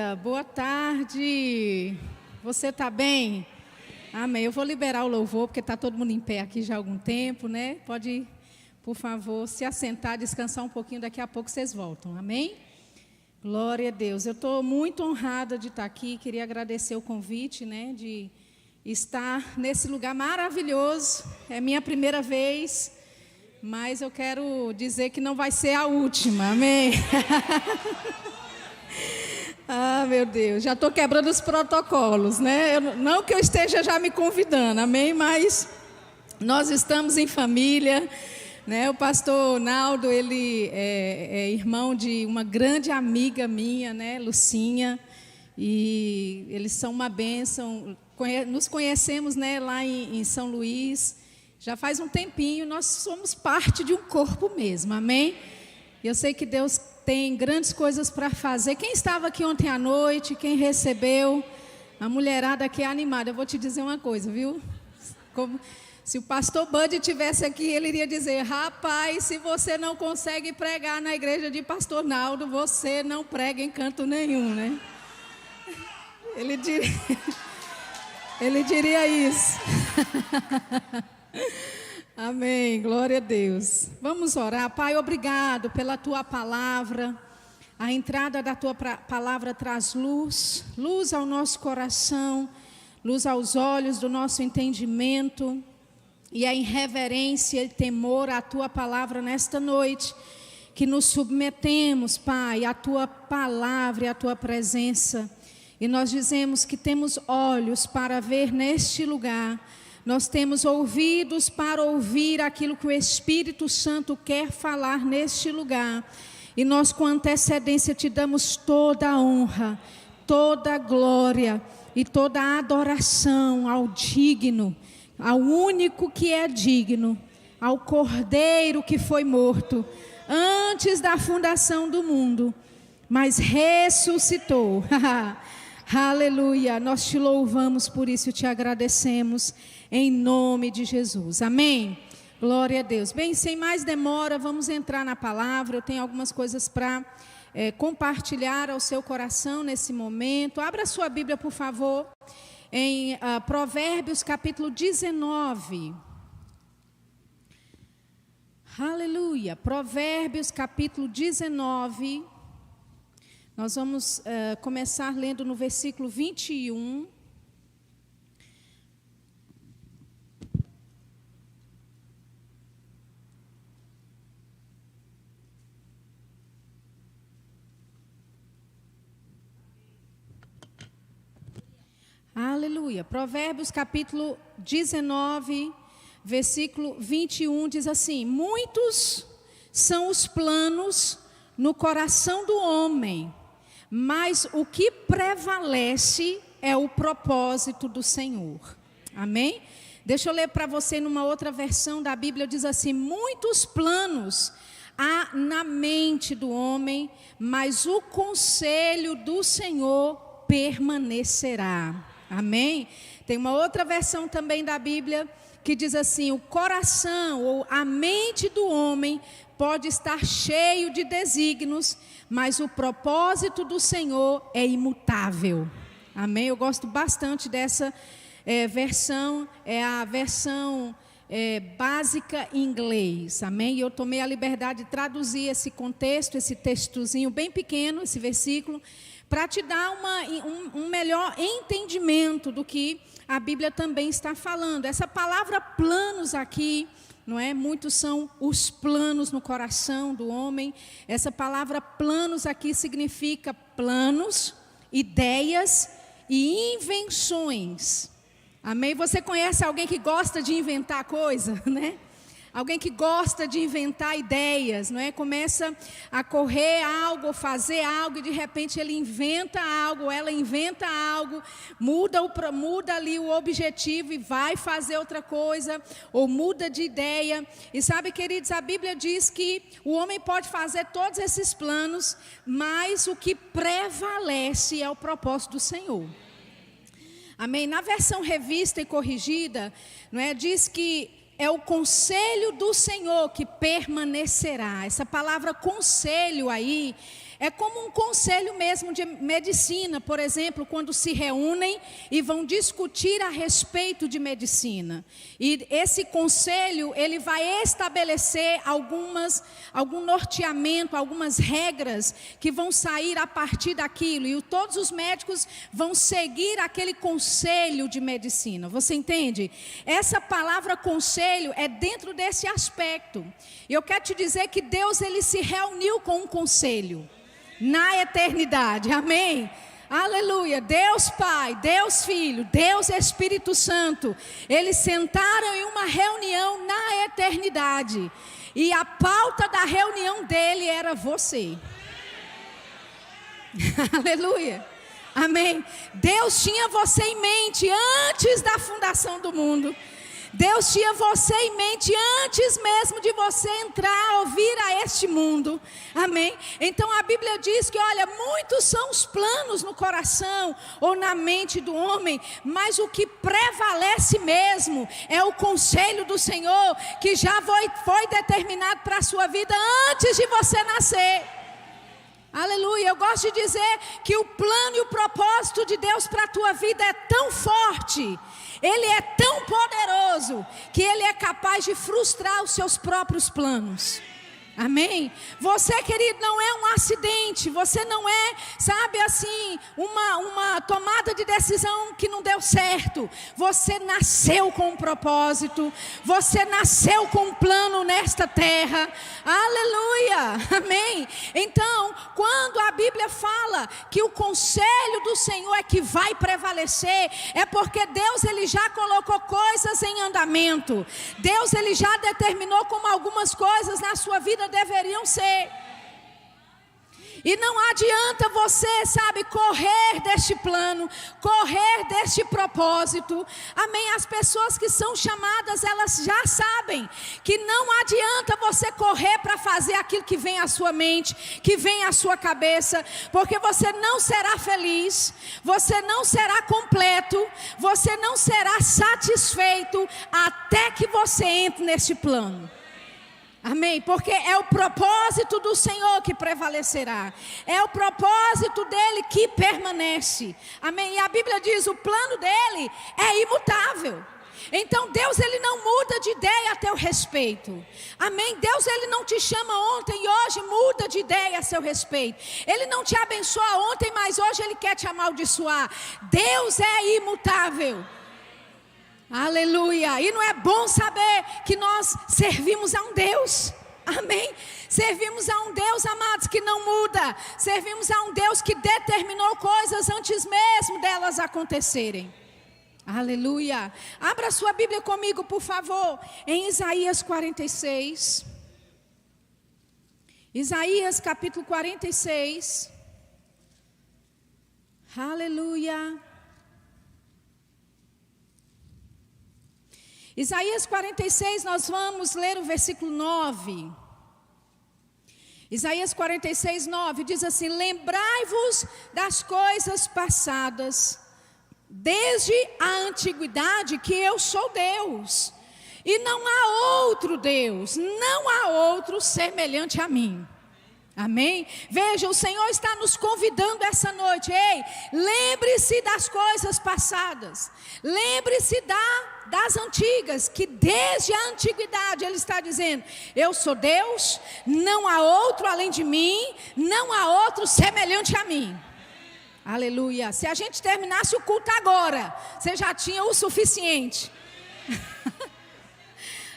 Aleluia, boa tarde, você está bem? Amém, eu vou liberar o louvor, porque está todo mundo em pé aqui já há algum tempo, né? Pode, por favor, se assentar, descansar um pouquinho, daqui a pouco vocês voltam, amém? Glória a Deus, eu estou muito honrada de estar aqui, queria agradecer o convite, né, de estar nesse lugar maravilhoso, é minha primeira vez, mas eu quero dizer que não vai ser a última, amém? Ah, meu Deus, já estou quebrando os protocolos, né? Não que eu esteja já me convidando, amém? Mas nós estamos em família, né? O pastor Naldo, ele é irmão de uma grande amiga minha, né? Lucinha, e eles são uma bênção. Nos conhecemos, né? Lá em São Luís, já faz um tempinho, nós somos parte de um corpo mesmo, amém? E eu sei que Deus tem grandes coisas para fazer. Quem estava aqui ontem à noite, quem recebeu, a mulherada aqui é animada. Eu vou te dizer uma coisa, viu? Se o pastor Bud estivesse aqui, ele iria dizer: rapaz, se você não consegue pregar na igreja de pastor Naldo, você não prega em canto nenhum, né? Ele diria isso. Amém, glória a Deus. Vamos orar. Pai, obrigado pela tua palavra. A entrada da tua palavra traz luz, luz ao nosso coração, luz aos olhos do nosso entendimento. E a reverência e temor à tua palavra nesta noite, que nos submetemos, Pai, à tua palavra e à tua presença. E nós dizemos que temos olhos para ver neste lugar. Nós temos ouvidos para ouvir aquilo que o Espírito Santo quer falar neste lugar. E nós com antecedência te damos toda a honra, toda a glória e toda a adoração ao digno, ao único que é digno, ao Cordeiro que foi morto antes da fundação do mundo, mas ressuscitou. Aleluia, nós te louvamos por isso e te agradecemos em nome de Jesus, amém? Glória a Deus. Bem, sem mais demora, vamos entrar na palavra. Eu tenho algumas coisas para compartilhar ao seu coração nesse momento. Abra sua Bíblia, por favor, em Provérbios capítulo 19. Aleluia, Provérbios capítulo 19. Nós vamos começar lendo no versículo 21. Aleluia. Provérbios capítulo 19, versículo 21 diz assim: muitos são os planos no coração do homem, mas o que prevalece é o propósito do Senhor. Amém? Deixa eu ler para você numa outra versão da Bíblia, diz assim: muitos planos há na mente do homem, mas o conselho do Senhor permanecerá. Amém? Tem uma outra versão também da Bíblia que diz assim: o coração ou a mente do homem pode estar cheio de desígnios, mas o propósito do Senhor é imutável. Amém? Eu gosto bastante dessa versão, é a versão básica em inglês. Amém? E eu tomei a liberdade de traduzir esse contexto, esse textozinho bem pequeno, esse versículo, para te dar um melhor entendimento do que a Bíblia também está falando. Essa palavra planos aqui, não é? Muitos são os planos no coração do homem. Essa palavra planos aqui significa planos, ideias e invenções. Amém? Você conhece alguém que gosta de inventar coisa, né? Alguém que gosta de inventar ideias, não é? Começa a correr algo, fazer algo e de repente ele inventa algo, ela inventa algo, muda ali o objetivo e vai fazer outra coisa, ou muda de ideia. E sabe, queridos, a Bíblia diz que o homem pode fazer todos esses planos, mas o que prevalece é o propósito do Senhor. Amém? Na versão revista e corrigida, não é? Diz que é o conselho do Senhor que permanecerá. Essa palavra conselho aí É como um conselho mesmo de medicina, por exemplo, quando se reúnem e vão discutir a respeito de medicina. E esse conselho, ele vai estabelecer algum norteamento, algumas regras que vão sair a partir daquilo. E todos os médicos vão seguir aquele conselho de medicina. Você entende? Essa palavra conselho é dentro desse aspecto. E eu quero te dizer que Deus, ele se reuniu com um conselho na eternidade, amém? Aleluia, Deus Pai, Deus Filho, Deus Espírito Santo, eles sentaram em uma reunião na eternidade, e a pauta da reunião dele era você. Aleluia, amém? Deus tinha você em mente antes da fundação do mundo. Deus tinha você em mente antes mesmo de você entrar ou vir a este mundo, amém? Então a Bíblia diz que, olha, muitos são os planos no coração ou na mente do homem, mas o que prevalece mesmo é o conselho do Senhor, que já foi determinado para a sua vida antes de você nascer. Aleluia, eu gosto de dizer que o plano e o propósito de Deus para a tua vida é tão forte, ele é tão poderoso, que ele é capaz de frustrar os seus próprios planos. Amém? Você, querido, não é um acidente. Você não é, sabe assim, uma tomada de decisão que não deu certo. Você nasceu com um propósito. Você nasceu com um plano nesta terra. Aleluia, amém? Então, quando a Bíblia fala que o conselho do Senhor é que vai prevalecer, é porque Deus, ele já colocou coisas em andamento. Deus, ele já determinou como algumas coisas na sua vida deveriam ser. E não adianta você, sabe, correr deste plano, correr deste propósito. Amém? As pessoas que são chamadas, elas já sabem que não adianta você correr para fazer aquilo que vem à sua mente, que vem à sua cabeça, porque você não será feliz, você não será completo, você não será satisfeito até que você entre neste plano. Amém? Porque é o propósito do Senhor que prevalecerá. É o propósito dele que permanece. Amém? E a Bíblia diz, o plano dele é imutável. Então Deus, ele não muda de ideia a teu respeito. Amém? Deus, ele não te chama ontem e hoje muda de ideia a seu respeito. Ele não te abençoa ontem, mas hoje ele quer te amaldiçoar. Deus é imutável. Aleluia, e não é bom saber que nós servimos a um Deus, amém? Servimos a um Deus, amados, que não muda. Servimos a um Deus que determinou coisas antes mesmo delas acontecerem. Aleluia, abra sua Bíblia comigo, por favor, em Isaías 46. Isaías capítulo 46. Aleluia. Isaías 46, nós vamos ler o versículo 9. Isaías 46, 9 diz assim: lembrai-vos das coisas passadas, desde a antiguidade, que eu sou Deus, e não há outro Deus, não há outro semelhante a mim. Amém? Veja, o Senhor está nos convidando essa noite. Ei, lembre-se das coisas passadas. Lembre-se das antigas, que desde a antiguidade Ele está dizendo: eu sou Deus, não há outro além de mim, não há outro semelhante a mim. Aleluia. Se a gente terminasse o culto agora, você já tinha o suficiente.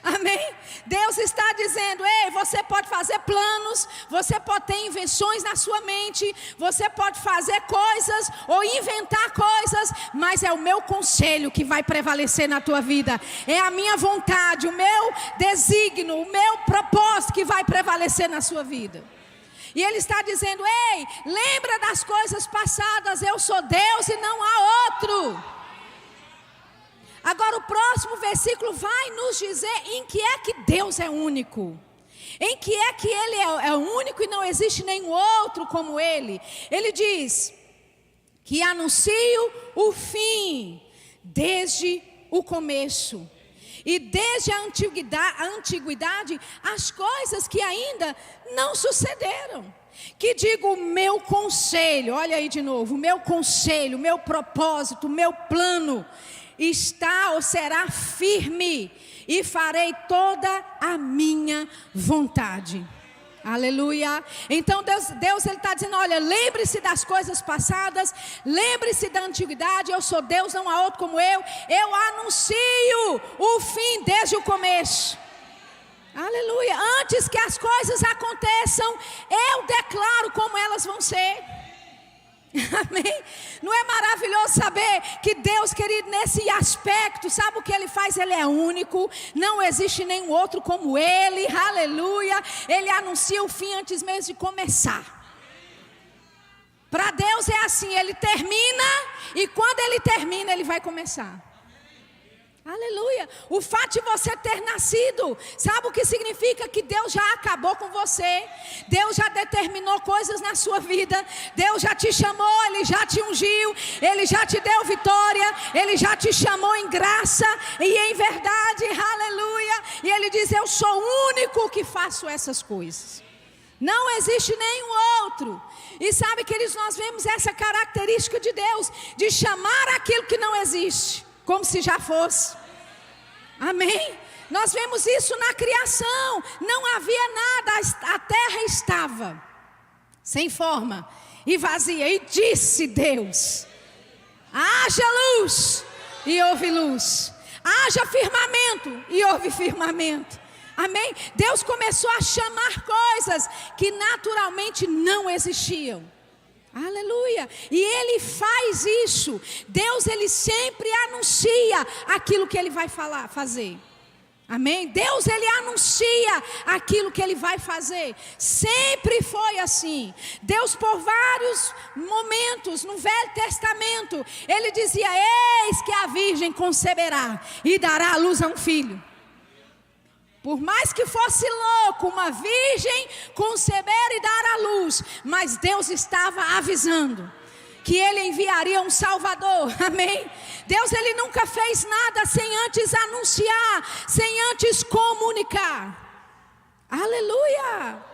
Amém? Deus está dizendo: ei, você pode fazer planos, você pode ter invenções na sua mente, você pode fazer coisas ou inventar coisas, mas é o meu conselho que vai prevalecer na tua vida. É a minha vontade, o meu desígnio, o meu propósito que vai prevalecer na sua vida. E Ele está dizendo: ei, lembra das coisas passadas, eu sou Deus e não há outro. Agora o próximo versículo vai nos dizer em que é que Deus é único. Em que é que Ele é único e não existe nenhum outro como Ele. Ele diz que anuncio o fim desde o começo. E desde a antiguidade as coisas que ainda não sucederam. que diga o meu conselho, olha aí de novo, o meu conselho, o meu propósito, o meu plano está ou será firme e farei toda a minha vontade. Aleluia. Então Deus ele está dizendo, olha, lembre-se das coisas passadas, lembre-se da antiguidade, eu sou Deus, não há outro como eu anuncio o fim desde o começo. Aleluia. Antes que as coisas aconteçam, eu declaro como elas vão ser. Amém? Não é maravilhoso saber que Deus, querido, nesse aspecto, sabe o que Ele faz? Ele é único, não existe nenhum outro como Ele. Aleluia. Ele anuncia o fim antes mesmo de começar. Para Deus é assim, Ele termina e quando Ele termina, Ele vai começar. Aleluia. O fato de você ter nascido, sabe o que significa? Que Deus já acabou com você. Deus já determinou coisas na sua vida. Deus já te chamou, Ele já te ungiu, Ele já te deu vitória, Ele já te chamou em graça e em verdade. Aleluia. E Ele diz, eu sou o único que faço essas coisas. Não existe nenhum outro. E sabe, queridos, nós vemos essa característica de Deus, de chamar aquilo que não existe como se já fosse. Amém? Nós vemos isso na criação. Não havia nada, a terra estava sem forma e vazia. E disse Deus, haja luz, e houve luz. Haja firmamento, e houve firmamento. Amém? Deus começou a chamar coisas que naturalmente não existiam. Aleluia. E Ele faz isso. Deus, Ele sempre anuncia aquilo que Ele vai fazer. Amém? Deus, Ele anuncia aquilo que Ele vai fazer. Sempre foi assim. Deus, por vários momentos no Velho Testamento, Ele dizia, eis que a virgem conceberá e dará à luz a um filho. Por mais que fosse louco, uma virgem conceber e dar à luz, mas Deus estava avisando que Ele enviaria um Salvador. Amém? Deus, Ele nunca fez nada sem antes anunciar, sem antes comunicar. Aleluia.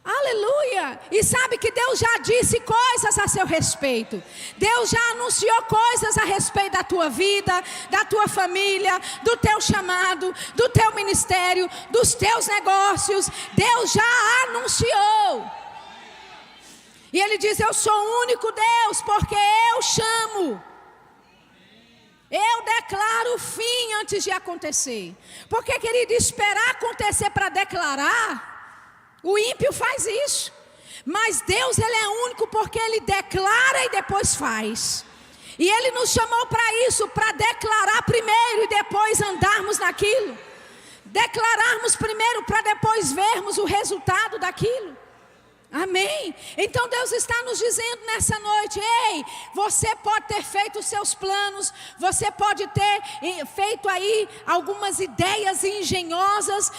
Aleluia. E sabe que Deus já disse coisas a seu respeito. Deus já anunciou coisas a respeito da tua vida, da tua família, do teu chamado, do teu ministério, dos teus negócios. Deus já anunciou. E Ele diz, eu sou o único Deus, porque eu chamo. Eu declaro o fim antes de acontecer. Porque, querido, esperar acontecer para declarar, o ímpio faz isso. Mas Deus, Ele é único porque Ele declara e depois faz. E Ele nos chamou para isso, para declarar primeiro e depois andarmos naquilo. Declararmos primeiro para depois vermos o resultado daquilo. Amém? Então Deus está nos dizendo nessa noite, ei, você pode ter feito os seus planos, você pode ter feito aí algumas ideias engenhosas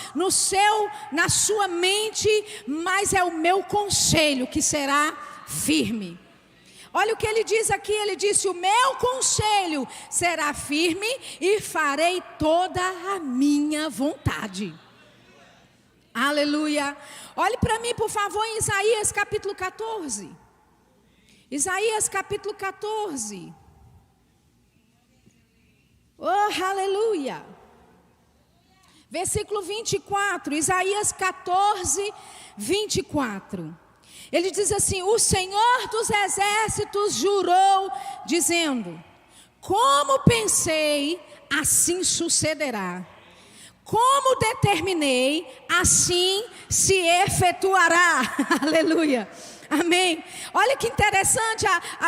na sua mente, mas é o meu conselho que será firme. Olha o que ele diz aqui, ele disse, o meu conselho será firme e farei toda a minha vontade. Aleluia. Olhe para mim, por favor, em Isaías capítulo 14. Isaías capítulo 14. Oh, aleluia. Versículo 24. Isaías 14, 24. Ele diz assim, o Senhor dos exércitos jurou, dizendo, como pensei, assim sucederá. Como determinei, assim se efetuará. Aleluia. Amém. Olha que interessante,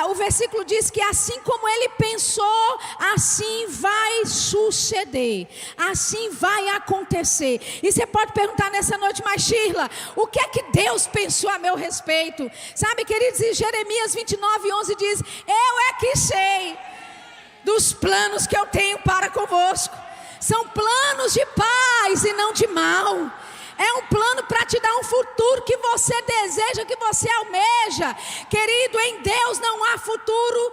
o versículo diz que assim como Ele pensou, assim vai suceder, assim vai acontecer. E você pode perguntar nessa noite, mas Shirla, o que é que Deus pensou a meu respeito? Sabe, queridos, em Jeremias 29, 11 diz, eu é que sei dos planos que eu tenho para convosco. São planos de paz e não de mal. É um plano para te dar um futuro que você deseja, que você almeja. Querido, em Deus não há futuro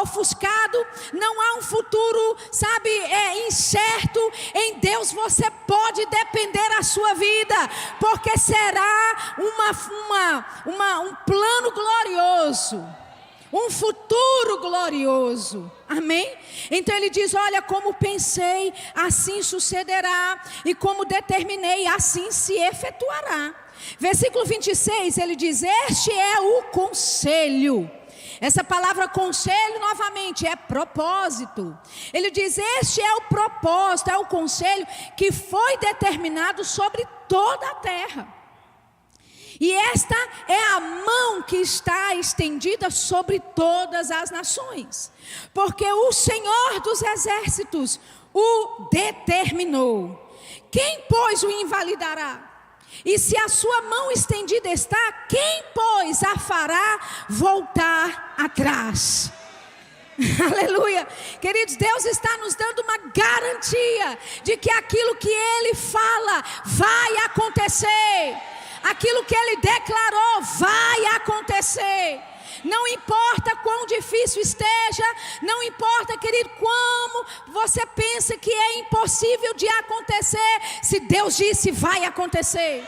ofuscado, não há um futuro, sabe, incerto. Em Deus você pode depender sua vida, porque será um plano glorioso, um futuro glorioso. Amém? Então ele diz, olha, como pensei, assim sucederá, e como determinei, assim se efetuará. Versículo 26, ele diz, este é o conselho. Essa palavra conselho, novamente, é propósito. Ele diz, este é o propósito, é o conselho que foi determinado sobre toda a terra. E esta é a mão que está estendida sobre todas as nações, porque o Senhor dos exércitos o determinou. Quem, pois, o invalidará? E se a sua mão estendida está, quem, pois, a fará voltar atrás? Aleluia. Queridos, Deus está nos dando uma garantia de que aquilo que Ele fala vai acontecer. Aquilo que Ele declarou vai acontecer. Não importa quão difícil esteja, não importa, querido, como você pensa que é impossível de acontecer, se Deus disse, vai acontecer.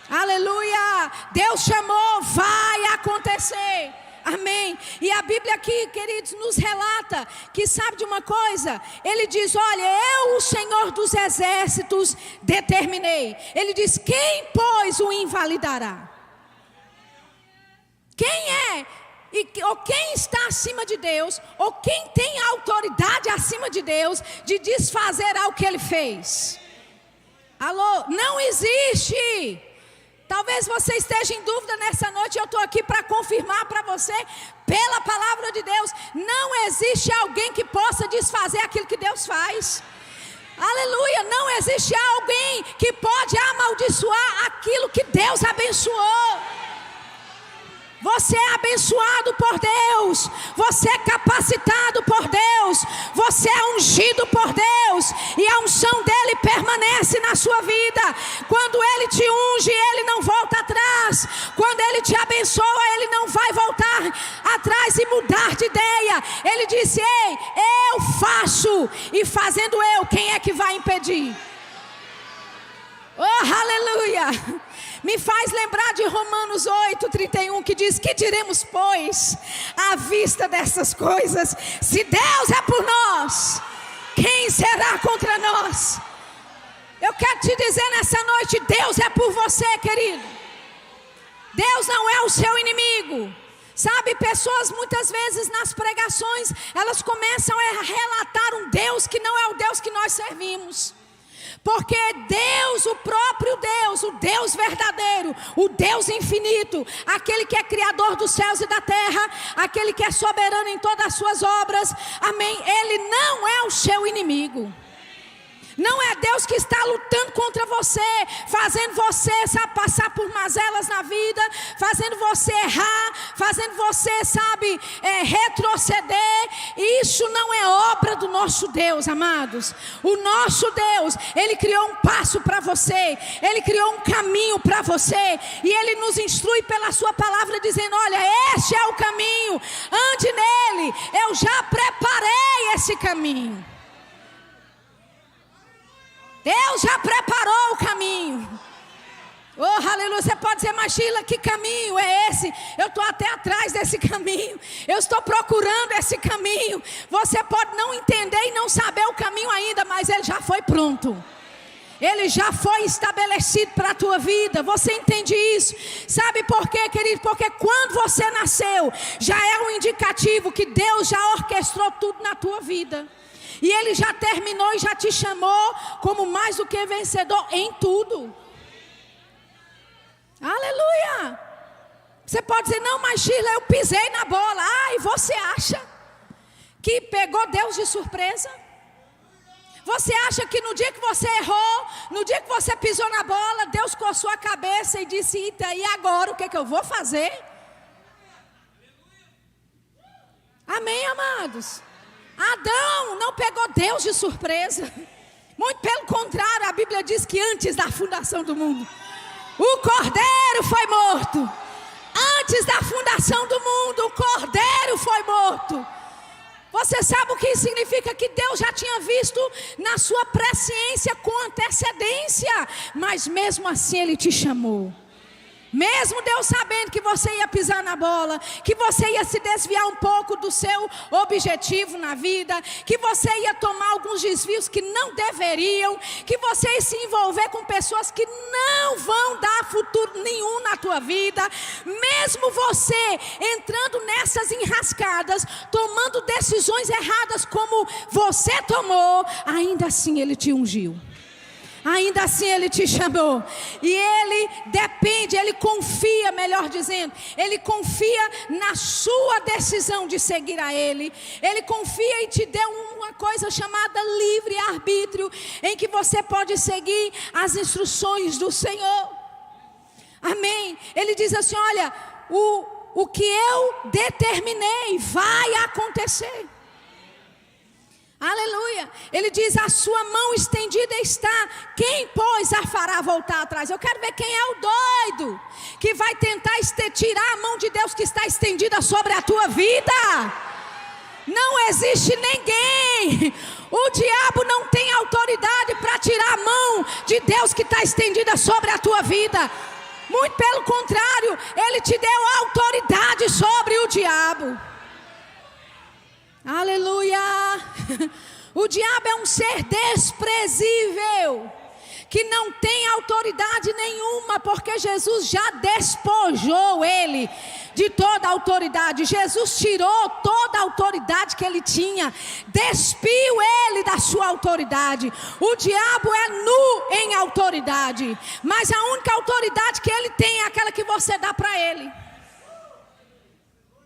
Aleluia. Deus chamou, vai acontecer. Amém. E a Bíblia aqui, queridos, nos relata que, sabe de uma coisa? Ele diz, olha, eu, o Senhor dos exércitos, determinei. Ele diz, quem, pois, o invalidará? Quem é? Ou quem está acima de Deus? Ou quem tem autoridade acima de Deus de desfazer algo que Ele fez? Alô? Não existe. Talvez você esteja em dúvida nessa noite, eu estou aqui para confirmar para você, pela palavra de Deus, não existe alguém que possa desfazer aquilo que Deus faz. Aleluia, não existe alguém que pode amaldiçoar aquilo que Deus abençoou. Você é abençoado por Deus, você é capacitado por Deus, você é ungido por Deus, e a unção dele permanece na sua vida. Quando ele te unge, ele não volta atrás. Quando ele te abençoa, ele não vai voltar atrás e mudar de ideia. Ele disse, ei, eu faço, e fazendo eu, quem é que vai impedir? Oh, aleluia! Me faz lembrar de Romanos 8:31, que diz, que diremos, pois, à vista dessas coisas? Se Deus é por nós, quem será contra nós? Eu quero te dizer nessa noite, Deus é por você, querido. Deus não é o seu inimigo. Sabe, pessoas muitas vezes nas pregações, elas começam a relatar um Deus que não é o Deus que nós servimos. Porque Deus, o próprio Deus, o Deus verdadeiro, o Deus infinito, aquele que é criador dos céus e da terra, aquele que é soberano em todas as suas obras, amém, ele não é o seu inimigo. Não é Deus que está lutando contra você, fazendo você, sabe, passar por mazelas na vida, fazendo você errar, fazendo você, sabe, retroceder. Isso não é obra do nosso Deus, amados. O nosso Deus, Ele criou um passo para você, Ele criou um caminho para você, e Ele nos instrui pela sua palavra, dizendo, olha, este é o caminho, ande nele, eu já preparei esse caminho. Deus já preparou o caminho. Oh, aleluia. Você pode dizer, mas Sheila, que caminho é esse? Eu estou até atrás desse caminho. Eu estou procurando esse caminho. Você pode não entender e não saber o caminho ainda, mas ele já foi pronto. Ele já foi estabelecido para a tua vida. Você entende isso? Sabe por quê, querido? Porque quando você nasceu, já é um indicativo que Deus já orquestrou tudo na tua vida. E Ele já terminou e já te chamou como mais do que vencedor em tudo. Aleluia. Você pode dizer, não, mas Sheila, eu pisei na bola. Ah, e você acha que pegou Deus de surpresa? Você acha que no dia que você errou, no dia que você pisou na bola, Deus coçou a cabeça e disse, eita, e agora o que é que eu vou fazer? Amém, amados? Adão não pegou Deus de surpresa. Muito pelo contrário, a Bíblia diz que antes da fundação do mundo, o Cordeiro foi morto. Antes da fundação do mundo, o Cordeiro foi morto. Você sabe o que isso significa? Que Deus já tinha visto na sua presciência com antecedência, mas mesmo assim Ele te chamou. Mesmo Deus sabendo que você ia pisar na bola, que você ia se desviar um pouco do seu objetivo na vida, que você ia tomar alguns desvios que não deveriam, que você ia se envolver com pessoas que não vão dar futuro nenhum na tua vida, mesmo você entrando nessas enrascadas, tomando decisões erradas como você tomou, ainda assim Ele te ungiu. Ainda assim Ele te chamou. E Ele depende, Ele confia, melhor dizendo, Ele confia na sua decisão de seguir a Ele. Ele confia e te deu uma coisa chamada livre-arbítrio, em que você pode seguir as instruções do Senhor. Amém. Ele diz assim, olha, o que eu determinei vai acontecer. Aleluia. Ele diz, a sua mão estendida está, quem pois a fará voltar atrás? Eu quero ver quem é o doido que vai tentar tirar a mão de Deus que está estendida sobre a tua vida. Não existe ninguém. O diabo não tem autoridade para tirar a mão de Deus que está estendida sobre a tua vida. Muito pelo contrário, Ele te deu autoridade sobre o diabo. Aleluia. O diabo é um ser desprezível, que não tem autoridade nenhuma, porque Jesus já despojou ele de toda a autoridade. Jesus tirou toda a autoridade que ele tinha, despiu ele da sua autoridade. O diabo é nu em autoridade, mas a única autoridade que ele tem é aquela que você dá para ele.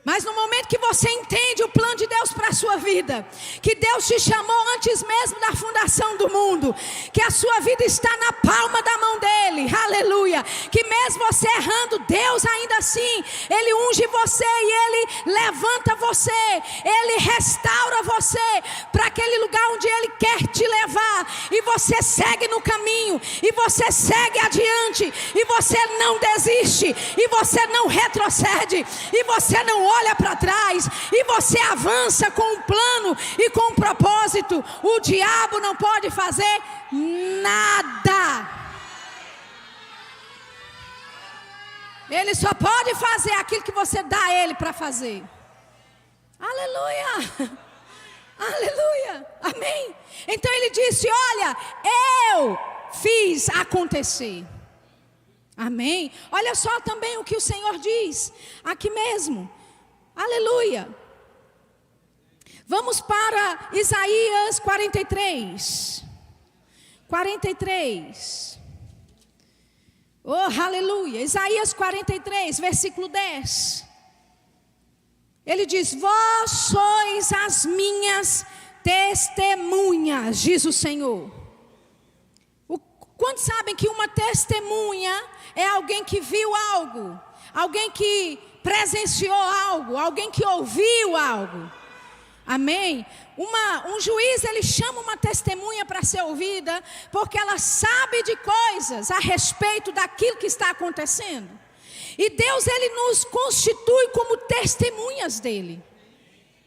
Mas no momento que você entende o plano de Deus para a sua vida, que Deus te chamou antes mesmo da fundação do mundo, que a sua vida está na palma da mão dele, aleluia, que mesmo você errando, Deus ainda assim, Ele unge você e Ele levanta você, Ele restaura você para aquele lugar onde Ele quer te levar, e você segue no caminho, e você segue adiante, e você não desiste, e você não retrocede, e você não olha para trás, e você avança com um plano e com um propósito. O diabo não pode fazer nada. Ele só pode fazer aquilo que você dá a ele para fazer. Aleluia. Aleluia. Amém. Então ele disse, olha, eu fiz acontecer. Amém. Olha só também o que o Senhor diz aqui mesmo. Aleluia. Vamos para Isaías 43. 43. Oh, aleluia. Isaías 43, versículo 10. Ele diz, vós sois as minhas testemunhas, diz o Senhor. Quantos sabem que uma testemunha é alguém que viu algo? Alguém que presenciou algo, alguém que ouviu algo. Amém? Um juiz, ele chama uma testemunha para ser ouvida, porque ela sabe de coisas a respeito daquilo que está acontecendo. E Deus, Ele nos constitui como testemunhas dEle.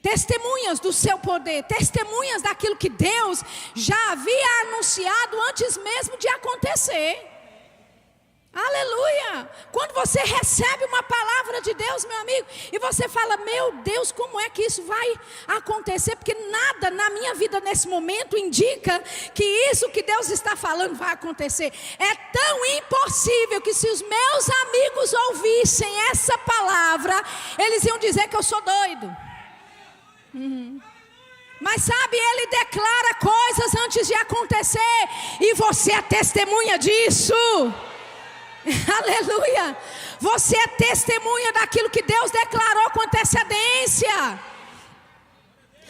Testemunhas do seu poder, testemunhas daquilo que Deus já havia anunciado antes mesmo de acontecer. Aleluia. Quando você recebe uma palavra de Deus, meu amigo, e você fala, meu Deus, como é que isso vai acontecer? Porque nada na minha vida nesse momento indica que isso que Deus está falando vai acontecer. É tão impossível que se os meus amigos ouvissem essa palavra, eles iam dizer que eu sou doido. Mas sabe, Ele declara coisas antes de acontecer, e você é testemunha disso. Aleluia. Você é testemunha daquilo que Deus declarou com antecedência.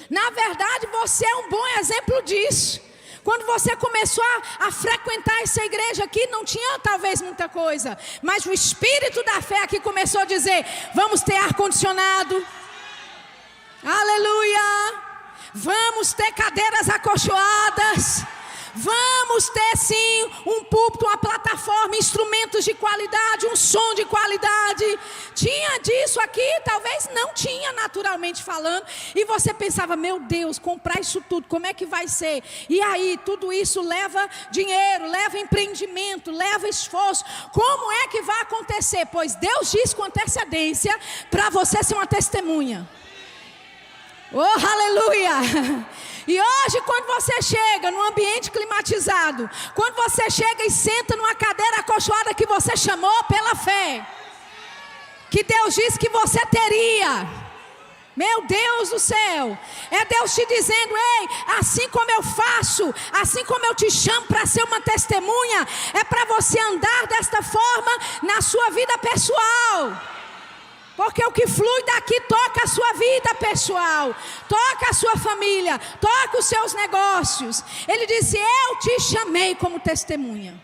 Na verdade, você é um bom exemplo disso. Quando você começou a frequentar essa igreja aqui, não tinha talvez muita coisa, mas o espírito da fé aqui começou a dizer, vamos ter ar-condicionado. Aleluia. Vamos ter cadeiras acolchoadas. Vamos ter sim um púlpito, uma plataforma, instrumentos de qualidade, um som de qualidade. Tinha disso aqui, talvez talvez não tinha naturalmente falando, e você pensava, meu Deus, comprar isso tudo, como é que vai ser? E aí, tudo isso leva dinheiro, leva empreendimento, leva esforço. Como é que vai acontecer? Pois Deus diz com antecedência para você ser uma testemunha. Oh, aleluia! E hoje, quando você chega num ambiente climatizado, quando você chega e senta numa cadeira acolchoada que você chamou pela fé, que Deus disse que você teria, meu Deus do céu, é Deus te dizendo, ei, assim como eu faço, assim como eu te chamo para ser uma testemunha, é para você andar desta forma na sua vida pessoal. Porque o que flui daqui toca a sua vida pessoal, toca a sua família, toca os seus negócios. Ele disse, eu te chamei como testemunha.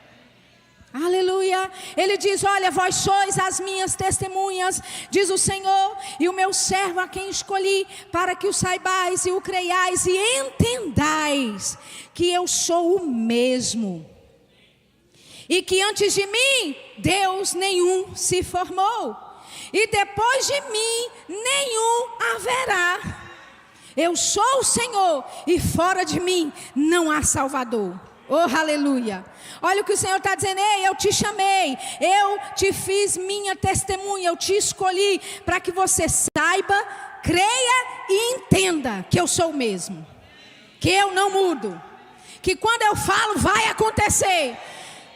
Aleluia. Ele diz, olha, vós sois as minhas testemunhas, diz o Senhor, e o meu servo a quem escolhi, para que o saibais e o creiais e entendais que eu sou o mesmo. E que antes de mim, Deus nenhum se formou. E depois de mim, nenhum haverá. Eu sou o Senhor, e fora de mim não há Salvador. Oh, aleluia. Olha o que o Senhor está dizendo, ei, eu te chamei, eu te fiz minha testemunha, eu te escolhi para que você saiba, creia e entenda que eu sou o mesmo. Que eu não mudo. Que quando eu falo, vai acontecer.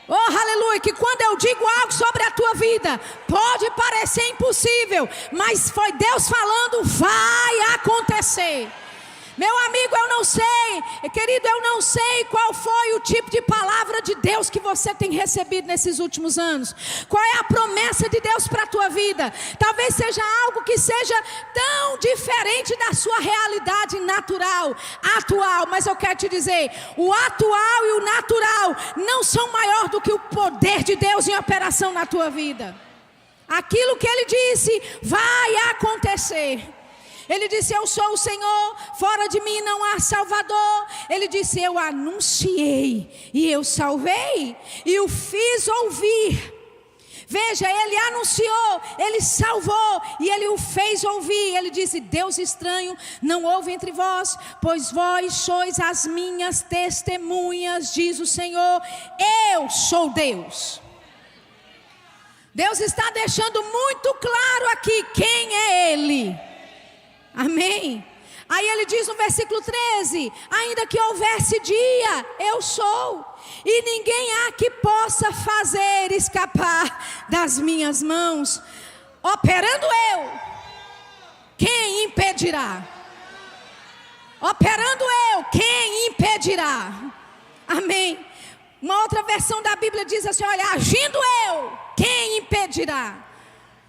Oh, aleluia, que quando eu digo algo sobre a tua vida, pode parecer impossível, mas foi Deus falando, vai acontecer. Meu amigo, eu não sei, querido, eu não sei qual foi o tipo de palavra de Deus que você tem recebido nesses últimos anos. Qual é a promessa de Deus para a tua vida? Talvez seja algo que seja tão diferente da sua realidade natural, atual. Mas eu quero te dizer, o atual e o natural não são maior do que o poder de Deus em operação na tua vida. Aquilo que Ele disse vai acontecer. Ele disse, eu sou o Senhor, fora de mim não há Salvador. Ele disse, eu anunciei e eu salvei e o fiz ouvir. Veja, ele anunciou, ele salvou e ele o fez ouvir. Ele disse, Deus estranho não houve entre vós, pois vós sois as minhas testemunhas, diz o Senhor, eu sou Deus. Deus está deixando muito claro aqui quem é Ele. Amém. Aí ele diz no versículo 13, ainda que houvesse dia, eu sou, e ninguém há que possa fazer escapar das minhas mãos. Operando eu, quem impedirá? Operando eu, quem impedirá? Amém. Uma outra versão da Bíblia diz assim, olha, agindo eu, quem impedirá?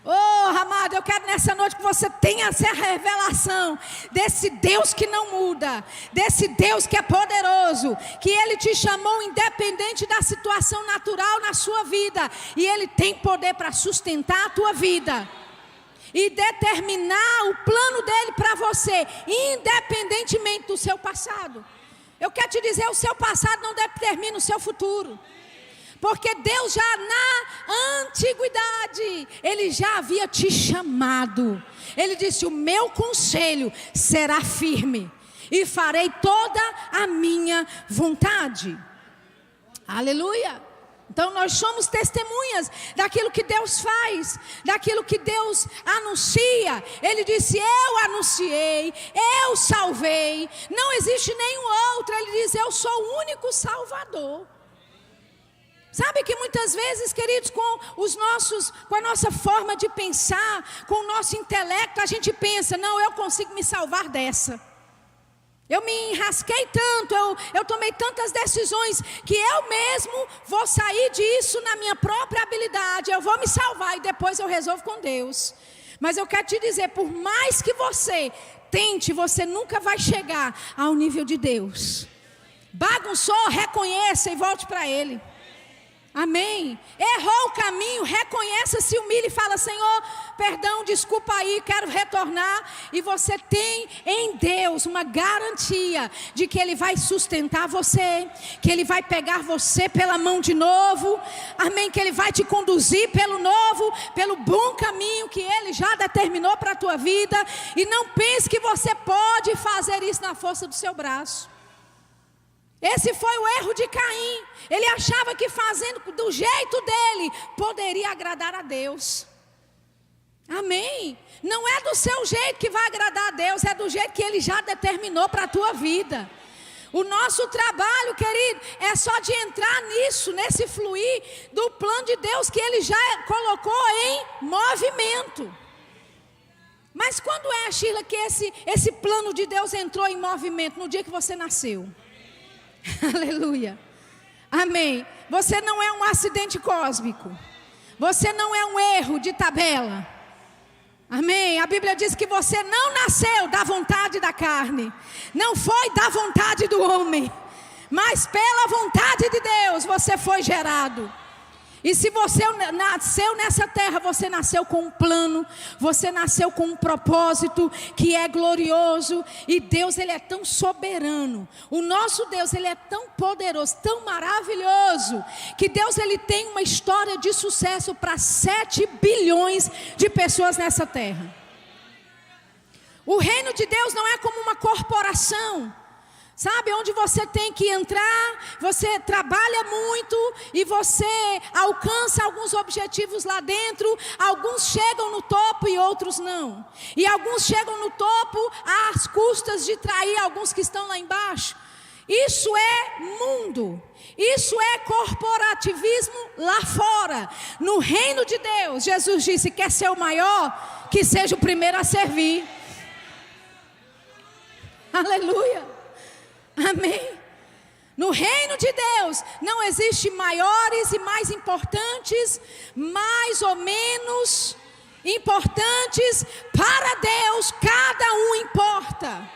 Oh, amado, eu quero nessa noite que você tenha essa revelação desse Deus que não muda, desse Deus que é poderoso, que Ele te chamou independente da situação natural na sua vida, e Ele tem poder para sustentar a tua vida e determinar o plano dEle para você, independentemente do seu passado. Eu quero te dizer, o seu passado não determina o seu futuro. Porque Deus já na antiguidade, Ele já havia te chamado. Ele disse, o meu conselho será firme e farei toda a minha vontade. Aleluia. Então nós somos testemunhas daquilo que Deus faz, daquilo que Deus anuncia. Ele disse, eu anunciei, eu salvei, não existe nenhum outro. Ele diz, eu sou o único Salvador. Sabe que muitas vezes, queridos, com a nossa forma de pensar, com o nosso intelecto, a gente pensa, não, eu consigo me salvar dessa. Eu me enrasquei tanto, eu tomei tantas decisões, que eu mesmo vou sair disso na minha própria habilidade, eu vou me salvar e depois eu resolvo com Deus. Mas eu quero te dizer, por mais que você tente, você nunca vai chegar ao nível de Deus. Bagunçou, reconheça e volte para Ele. Amém? Errou o caminho, reconheça, se humilha e fala: Senhor, perdão, desculpa aí, quero retornar. E você tem em Deus uma garantia de que Ele vai sustentar você, que Ele vai pegar você pela mão de novo, amém? Que Ele vai te conduzir pelo novo, pelo bom caminho que Ele já determinou para a tua vida. E não pense que você pode fazer isso na força do seu braço. Esse foi o erro de Caim. Ele achava que fazendo do jeito dele poderia agradar a Deus. Amém? Não é do seu jeito que vai agradar a Deus, é do jeito que Ele já determinou para a tua vida. O nosso trabalho, querido, é só de entrar nisso, nesse fluir do plano de Deus que Ele já colocou em movimento. Mas quando é, Sheila, que esse plano de Deus entrou em movimento? No dia que você nasceu. Aleluia, amém. Você não é um acidente cósmico, você não é um erro de tabela, amém. A Bíblia diz que você não nasceu da vontade da carne, não foi da vontade do homem, mas pela vontade de Deus você foi gerado. E se você nasceu nessa terra, você nasceu com um plano, você nasceu com um propósito que é glorioso. E Deus, Ele é tão soberano, o nosso Deus, Ele é tão poderoso, tão maravilhoso, que Deus, Ele tem uma história de sucesso para 7 bilhões de pessoas nessa terra. O reino de Deus não é como uma corporação, sabe, onde você tem que entrar, você trabalha muito e você alcança alguns objetivos lá dentro. Alguns chegam no topo e outros não. E alguns chegam no topo às custas de trair alguns que estão lá embaixo. Isso é mundo, isso é corporativismo lá fora. No reino de Deus, Jesus disse: quer ser o maior, que seja o primeiro a servir. Aleluia. Amém. No reino de Deus não existe maiores e mais importantes, mais ou menos importantes. Para Deus cada um importa.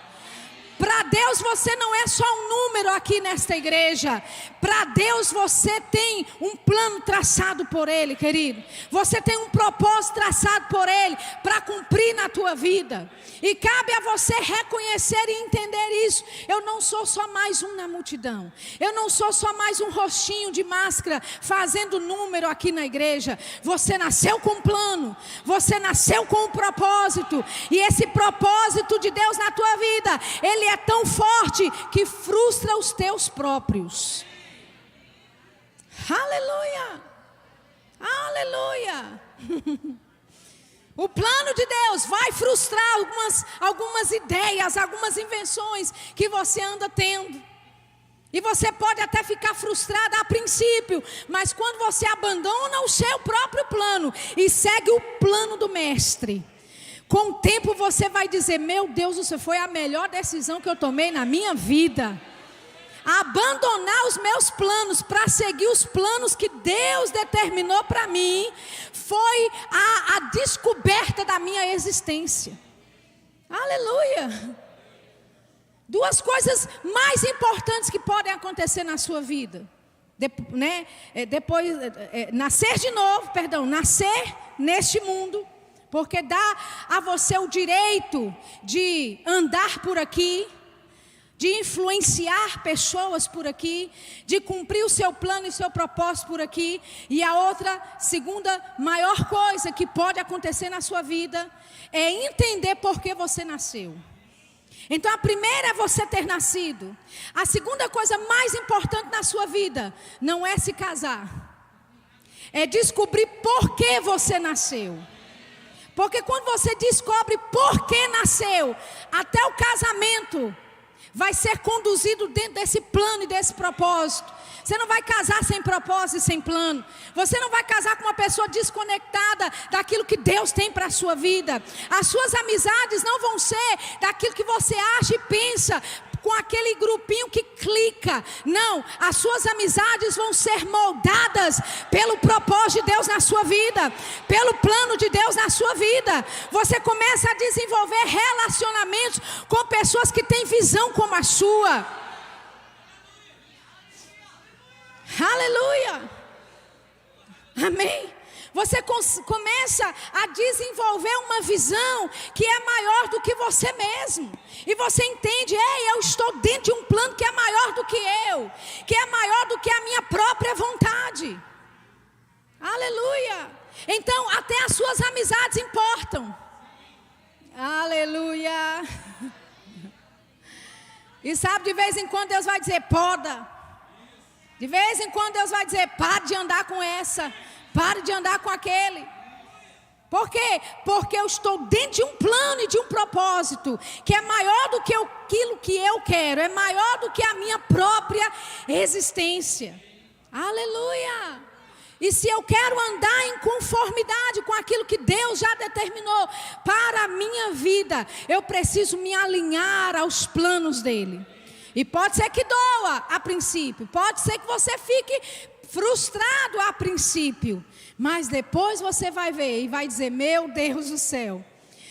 Para Deus você não é só um número aqui nesta igreja. Para Deus você tem um plano traçado por Ele, querido. Você tem um propósito traçado por Ele para cumprir na tua vida. E cabe a você reconhecer e entender isso. Eu não sou só mais um na multidão. Eu não sou só mais um rostinho de máscara fazendo número aqui na igreja. Você nasceu com um plano. Você nasceu com um propósito. E esse propósito de Deus na tua vida, ele é tão forte que frustra os teus próprios. Aleluia, aleluia. O plano de Deus vai frustrar algumas ideias, algumas invenções que você anda tendo. E você pode até ficar frustrada a princípio, mas quando você abandona o seu próprio plano e segue o plano do mestre, com o tempo você vai dizer: meu Deus, isso foi a melhor decisão que eu tomei na minha vida. Abandonar os meus planos para seguir os planos que Deus determinou para mim foi a descoberta da minha existência. Aleluia. Duas coisas mais importantes que podem acontecer na sua vida, nascer de novo, nascer neste mundo, porque dá a você o direito de andar por aqui, de influenciar pessoas por aqui, de cumprir o seu plano e o seu propósito por aqui. E a outra, segunda maior coisa que pode acontecer na sua vida é entender por que você nasceu. Então a primeira é você ter nascido. A segunda coisa mais importante na sua vida não é se casar, é descobrir por que você nasceu. Porque quando você descobre por que nasceu, até o casamento vai ser conduzido dentro desse plano e desse propósito. Você não vai casar sem propósito e sem plano. Você não vai casar com uma pessoa desconectada daquilo que Deus tem para a sua vida. As suas amizades não vão ser daquilo que você acha e pensa, com aquele grupinho que clica. Não, as suas amizades vão ser moldadas pelo propósito de Deus na sua vida, pelo plano de Deus na sua vida. Você começa a desenvolver relacionamentos com pessoas que têm visão como a sua. Aleluia. Amém? Você começa a desenvolver uma visão que é maior do que você mesmo. E você entende, eu estou dentro de um plano que é maior do que eu, que é maior do que a minha própria vontade. Aleluia! Então, até as suas amizades importam. Aleluia! E sabe, de vez em quando Deus vai dizer, poda. De vez em quando Deus vai dizer, pare de andar com essa. Pare de andar com aquele. Por quê? Porque eu estou dentro de um plano e de um propósito que é maior do que aquilo que eu quero, é maior do que a minha própria existência. Aleluia! E se eu quero andar em conformidade com aquilo que Deus já determinou para a minha vida, eu preciso me alinhar aos planos dele. E pode ser que doa a princípio, pode ser que você fique frustrado a princípio, mas depois você vai ver e vai dizer, meu Deus do céu,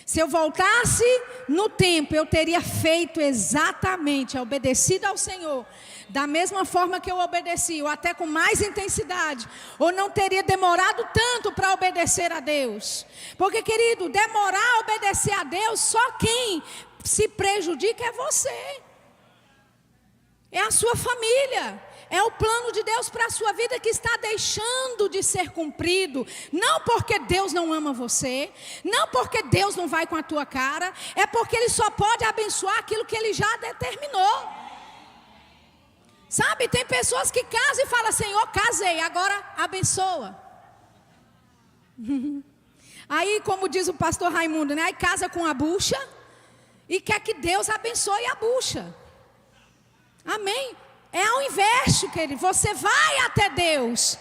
se eu voltasse no tempo, eu teria feito exatamente, obedecido ao Senhor, da mesma forma que eu obedeci, ou até com mais intensidade, ou não teria demorado tanto para obedecer a Deus. Porque, querido, demorar a obedecer a Deus, só quem se prejudica é você, é a sua família. É o plano de Deus para a sua vida que está deixando de ser cumprido. Não porque Deus não ama você, não porque Deus não vai com a tua cara, é porque Ele só pode abençoar aquilo que Ele já determinou. Sabe, tem pessoas que casam e falam, Senhor, casei, agora abençoa. Aí, como diz o pastor Raimundo, né? Aí casa com a bucha e quer que Deus abençoe a bucha. Amém? É ao inverso, querido, você vai até Deus.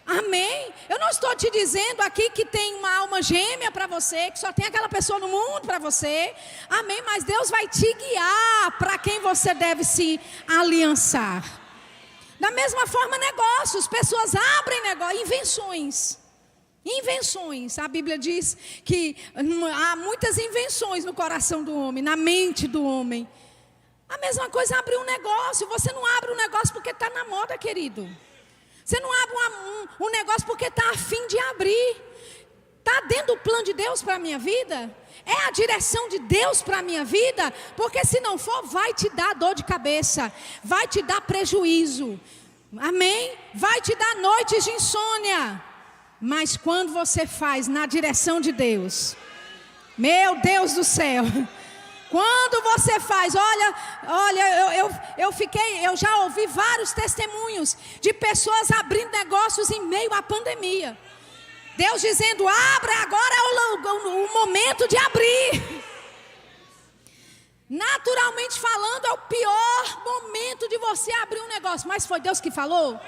Amém? Eu não estou te dizendo aqui que tem uma alma gêmea para você, que só tem aquela pessoa no mundo para você. Amém? Mas Deus vai te guiar para quem você deve se aliançar. Da mesma forma, negócios, pessoas abrem negócios, invenções. A Bíblia diz que há muitas invenções no coração do homem, na mente do homem. A mesma coisa é abrir um negócio. Você não abre um negócio porque está na moda, querido. Você não abre um negócio porque está a fim de abrir. Está dentro do plano de Deus para a minha vida? É a direção de Deus para a minha vida? Porque se não for, vai te dar dor de cabeça. Vai te dar prejuízo. Amém? Vai te dar noites de insônia. Mas quando você faz na direção de Deus, meu Deus do céu... Quando você faz, eu já ouvi vários testemunhos de pessoas abrindo negócios em meio à pandemia. Deus dizendo, abra, agora é o momento de abrir. Naturalmente falando, é o pior momento de você abrir um negócio. Mas foi Deus que falou?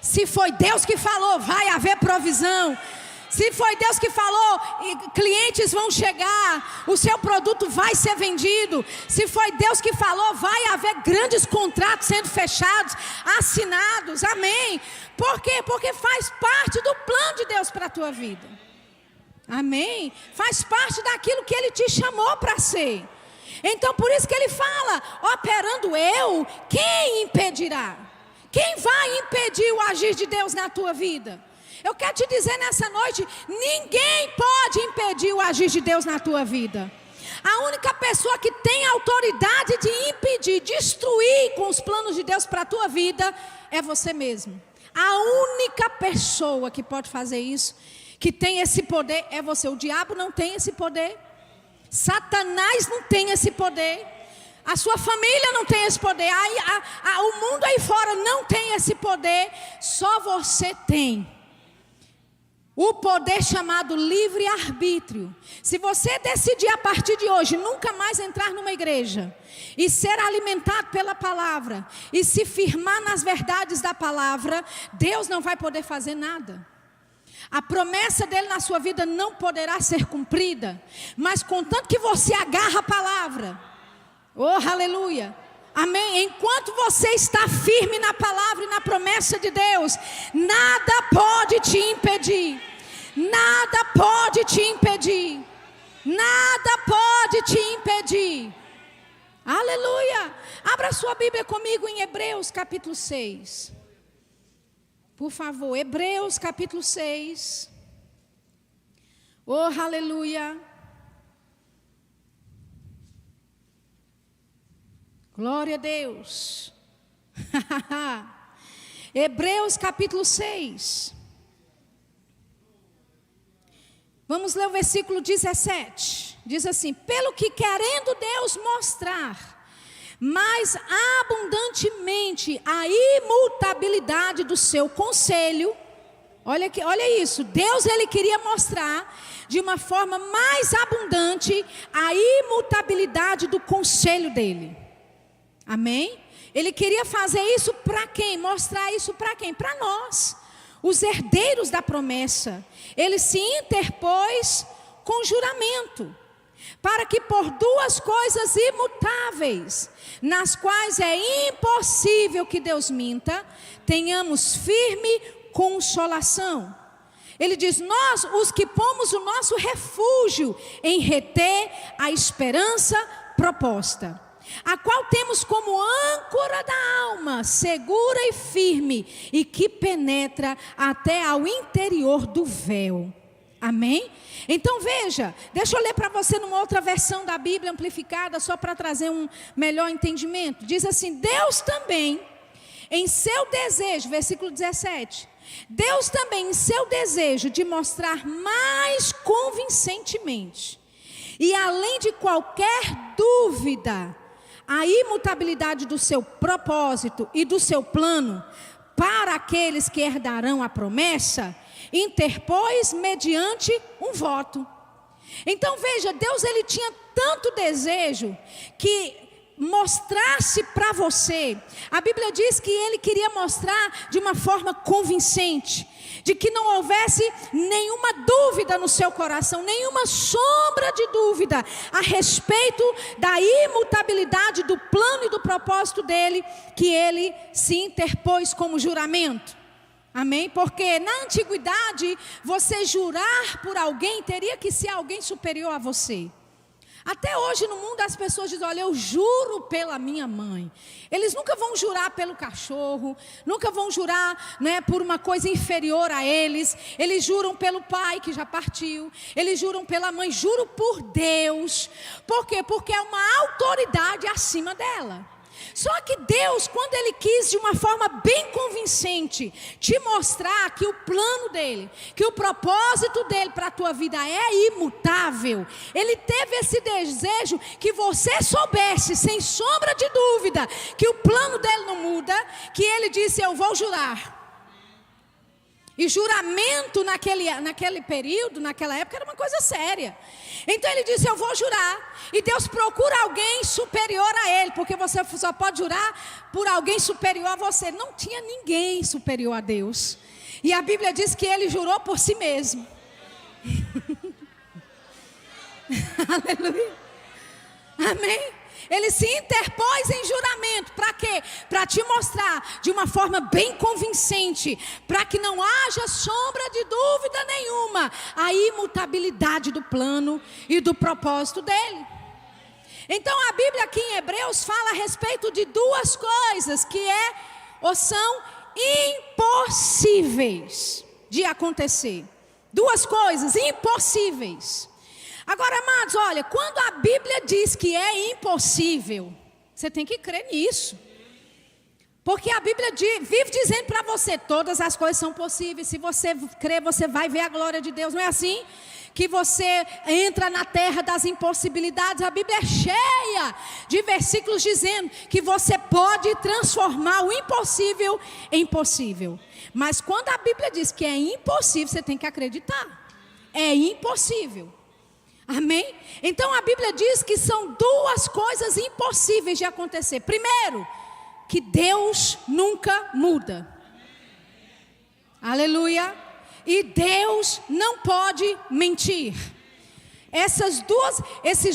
Se foi Deus que falou, vai haver provisão. Se foi Deus que falou, clientes vão chegar, o seu produto vai ser vendido. Se foi Deus que falou, vai haver grandes contratos sendo fechados, assinados, amém. Por quê? Porque faz parte do plano de Deus para a tua vida. Amém? Faz parte daquilo que Ele te chamou para ser. Então por isso que Ele fala, operando eu, quem impedirá? Quem vai impedir o agir de Deus na tua vida? Eu quero te dizer nessa noite, ninguém pode impedir o agir de Deus na tua vida. A única pessoa que tem autoridade de impedir, destruir com os planos de Deus para a tua vida, é você mesmo. A única pessoa que pode fazer isso, que tem esse poder, é você. O diabo não tem esse poder. Satanás não tem esse poder. A sua família não tem esse poder. O mundo aí fora não tem esse poder. Só você tem. O poder chamado livre-arbítrio. Se você decidir a partir de hoje nunca mais entrar numa igreja e ser alimentado pela palavra e se firmar nas verdades da palavra, Deus não vai poder fazer nada. A promessa dele na sua vida não poderá ser cumprida, mas contanto que você agarra a palavra, oh aleluia, amém, enquanto você está firme na palavra e na promessa de Deus, nada pode te impedir. Nada pode te impedir. Nada pode te impedir. Aleluia. Abra sua Bíblia comigo em Hebreus capítulo 6. Por favor, Hebreus capítulo 6. Oh, aleluia. Glória a Deus. Hebreus capítulo 6. Vamos ler o versículo 17. Diz assim: pelo que querendo Deus mostrar mais abundantemente a imutabilidade do seu conselho. Olha isso. Deus, ele queria mostrar de uma forma mais abundante a imutabilidade do conselho dele. Amém? Ele queria fazer isso para quem? Mostrar isso para quem? Para nós, os herdeiros da promessa. Ele se interpôs com juramento, para que por duas coisas imutáveis, nas quais é impossível que Deus minta, tenhamos firme consolação. Ele diz: nós, os que pomos o nosso refúgio em reter a esperança proposta, a qual temos como âncora da alma, segura e firme, e que penetra até ao interior do véu. Amém? Então veja, deixa eu ler para você numa outra versão da Bíblia amplificada, só para trazer um melhor entendimento. Diz assim: Deus também, em seu desejo, versículo 17, Deus também em seu desejo de mostrar mais convincentemente, e além de qualquer dúvida, a imutabilidade do seu propósito e do seu plano, para aqueles que herdarão a promessa, interpôs mediante um voto. Então veja, Deus, ele tinha tanto desejo que mostrasse para você. A Bíblia diz que ele queria mostrar de uma forma convincente, de que não houvesse nenhuma dúvida no seu coração, nenhuma sombra de dúvida a respeito da imutabilidade do plano e do propósito dele, que ele se interpôs como juramento. Amém? Porque na antiguidade, você jurar por alguém teria que ser alguém superior a você. Até hoje no mundo as pessoas dizem: olha, eu juro pela minha mãe. Eles nunca vão jurar pelo cachorro, nunca vão jurar, né, por uma coisa inferior a eles. Eles juram pelo pai que já partiu, eles juram pela mãe, juram por Deus. Por quê? Porque é uma autoridade acima dela. Só que Deus, quando ele quis de uma forma bem convincente te mostrar que o plano dele, que o propósito dele para a tua vida é imutável, ele teve esse desejo que você soubesse sem sombra de dúvida que o plano dele não muda, que ele disse: eu vou jurar. E juramento naquele período, naquela época, era uma coisa séria. Então ele disse: eu vou jurar. E Deus procura alguém superior a ele, porque você só pode jurar por alguém superior a você. Não tinha ninguém superior a Deus. E a Bíblia diz que ele jurou por si mesmo. Aleluia. Amém? Ele se interpôs em juramento. Para quê? Para te mostrar de uma forma bem convincente, para que não haja sombra de dúvida nenhuma, a imutabilidade do plano e do propósito dele. Então a Bíblia aqui em Hebreus fala a respeito de duas coisas que são impossíveis de acontecer. Duas coisas impossíveis. Agora, amados, olha, quando a Bíblia diz que é impossível, você tem que crer nisso. Porque a Bíblia vive dizendo para você: todas as coisas são possíveis. Se você crer, você vai ver a glória de Deus. Não é assim? Que você entra na terra das impossibilidades. A Bíblia é cheia de versículos dizendo que você pode transformar o impossível em possível. Mas quando a Bíblia diz que é impossível, você tem que acreditar. É impossível. Amém? Então a Bíblia diz que são duas coisas impossíveis de acontecer. Primeiro, que Deus nunca muda. Aleluia. E Deus não pode mentir. Esses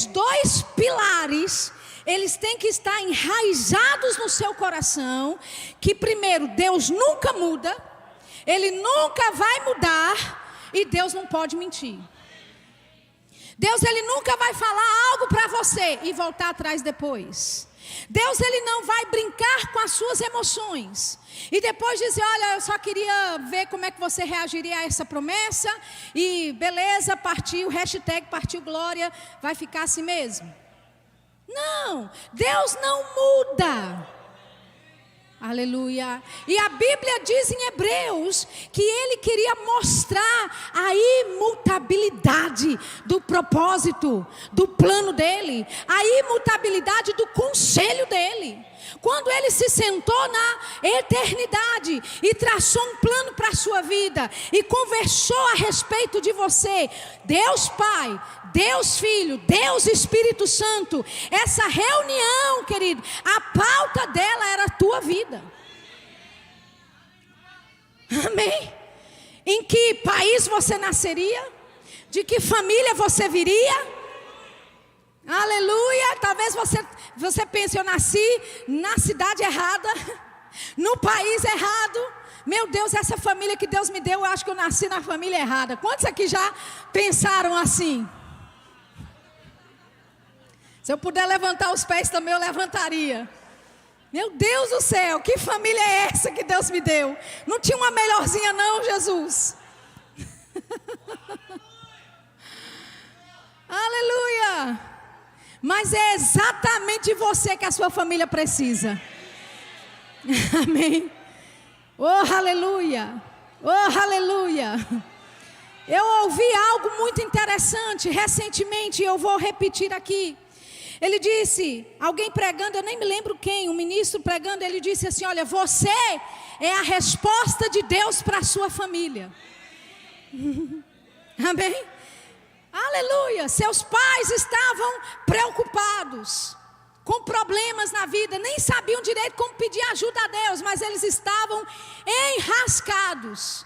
dois pilares, eles têm que estar enraizados no seu coração. Que primeiro, Deus nunca muda, Ele nunca vai mudar, e Deus não pode mentir. Deus, ele nunca vai falar algo para você e voltar atrás depois. Deus, ele não vai brincar com as suas emoções e depois dizer, olha, eu só queria ver como é que você reagiria a essa promessa e beleza, partiu, hashtag partiu glória, vai ficar assim mesmo. Não, Deus não muda. Aleluia. E a Bíblia diz em Hebreus que ele queria mostrar a imutabilidade do propósito, do plano dele, a imutabilidade do conselho dele. Quando ele se sentou na eternidade e traçou um plano para a sua vida e conversou a respeito de você, Deus Pai, Deus Filho, Deus Espírito Santo, essa reunião, querido, a pauta dela era a tua vida. Amém? Em que país você nasceria? De que família você viria? Aleluia. Talvez você pense, eu nasci na cidade errada, no país errado. Meu Deus, essa família que Deus me deu, eu acho que eu nasci na família errada. Quantos aqui já pensaram assim? Se eu puder levantar os pés também, eu levantaria. Meu Deus do céu, que família é essa que Deus me deu? Não tinha uma melhorzinha não, Jesus? Aleluia. Mas é exatamente você que a sua família precisa. Amém. Oh, aleluia. Oh, aleluia. Eu ouvi algo muito interessante recentemente, eu vou repetir aqui. Ele disse, alguém pregando, eu nem me lembro quem, um ministro pregando, ele disse assim, olha, você é a resposta de Deus para a sua família. Amém? Aleluia, seus pais estavam preocupados, com problemas na vida, nem sabiam direito como pedir ajuda a Deus, mas eles estavam enrascados.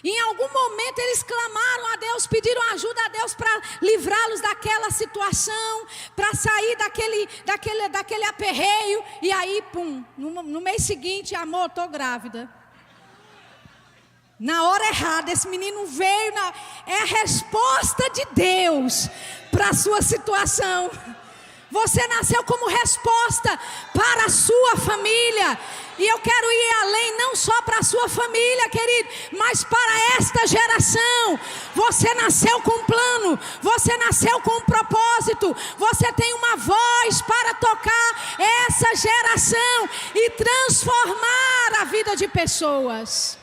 E em algum momento eles clamaram a Deus, pediram ajuda a Deus para livrá-los daquela situação, para sair daquele aperreio. E aí, pum, no mês seguinte, amor, estou grávida. Na hora errada, esse menino veio, é a resposta de Deus para a sua situação. Você nasceu como resposta para a sua família. E eu quero ir além, não só para a sua família, querido, mas para esta geração. Você nasceu com um plano, você nasceu com um propósito. Você tem uma voz para tocar essa geração e transformar a vida de pessoas.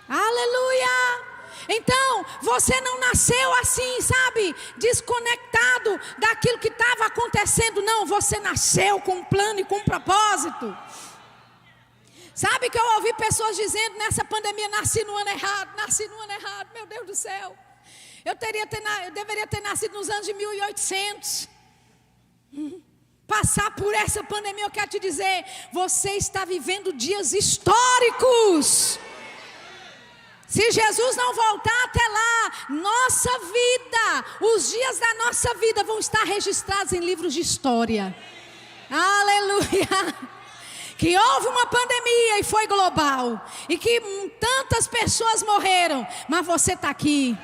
Aleluia! Então, você não nasceu assim, sabe, desconectado daquilo que estava acontecendo. Não, você nasceu com um plano e com um propósito. Sabe que eu ouvi pessoas dizendo nessa pandemia, nasci no ano errado, meu Deus do céu. Eu deveria ter nascido nos anos de 1800. Passar por essa pandemia, eu quero te dizer, você está vivendo dias históricos. Se Jesus não voltar até lá, nossa vida, os dias da nossa vida vão estar registrados em livros de história. Aleluia! Que houve uma pandemia e foi global, e que tantas pessoas morreram, mas você está aqui.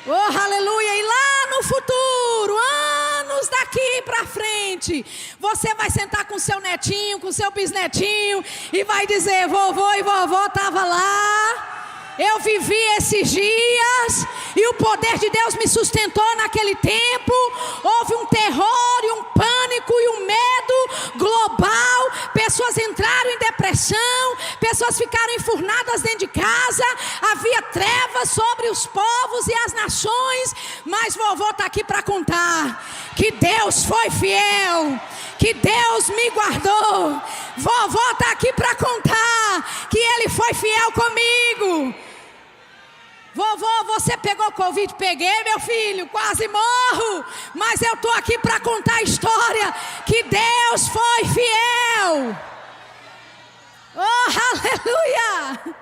Oh, aleluia! E lá no futuro, anos daqui para frente, você vai sentar com seu netinho, com seu bisnetinho, e vai dizer, vovô e vovó estavam lá. Eu vivi esses dias e o poder de Deus me sustentou naquele tempo. Houve um terror e um pânico e um medo global. Pessoas entraram em depressão, pessoas ficaram enfurnadas dentro de casa. Havia trevas sobre os povos e as nações. Mas vovô está aqui para contar que Deus foi fiel, que Deus me guardou. Vovó está aqui para contar que Ele foi fiel comigo. Vovó, você pegou Covid? Peguei, meu filho, quase morro. Mas eu estou aqui para contar a história que Deus foi fiel. Oh, aleluia!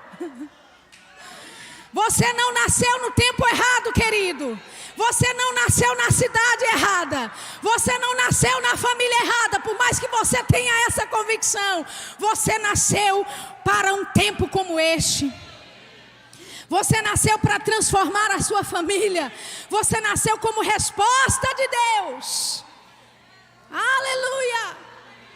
Você não nasceu no tempo errado, querido. Você não nasceu na cidade errada. Você não nasceu na família errada. Por mais que você tenha essa convicção, você nasceu para um tempo como este. Você nasceu para transformar a sua família. Você nasceu como resposta de Deus. Aleluia!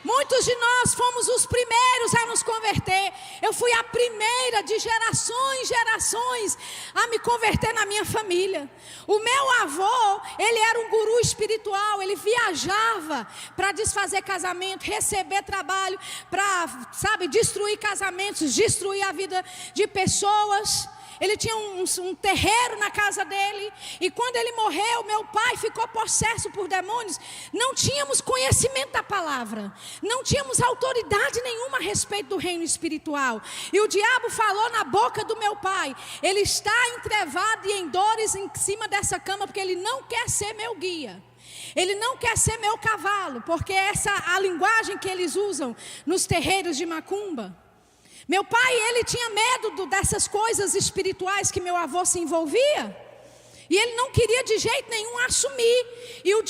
Muitos de nós fomos os primeiros a nos converter. Eu fui a primeira de gerações a me converter na minha família. O meu avô, ele era um guru espiritual. Ele viajava para desfazer casamento, receber trabalho, para, destruir casamentos, destruir a vida de pessoas. Ele tinha um terreiro na casa dele. E quando ele morreu, meu pai ficou possesso por demônios. Não tínhamos conhecimento da palavra. Não tínhamos autoridade nenhuma a respeito do reino espiritual. E o diabo falou na boca do meu pai: ele está entrevado e em dores em cima dessa cama, porque ele não quer ser meu guia. Ele não quer ser meu cavalo, porque essa é a linguagem que eles usam nos terreiros de macumba. Meu pai, ele tinha medo dessas coisas espirituais que meu avô se envolvia. E ele não queria de jeito nenhum assumir. E o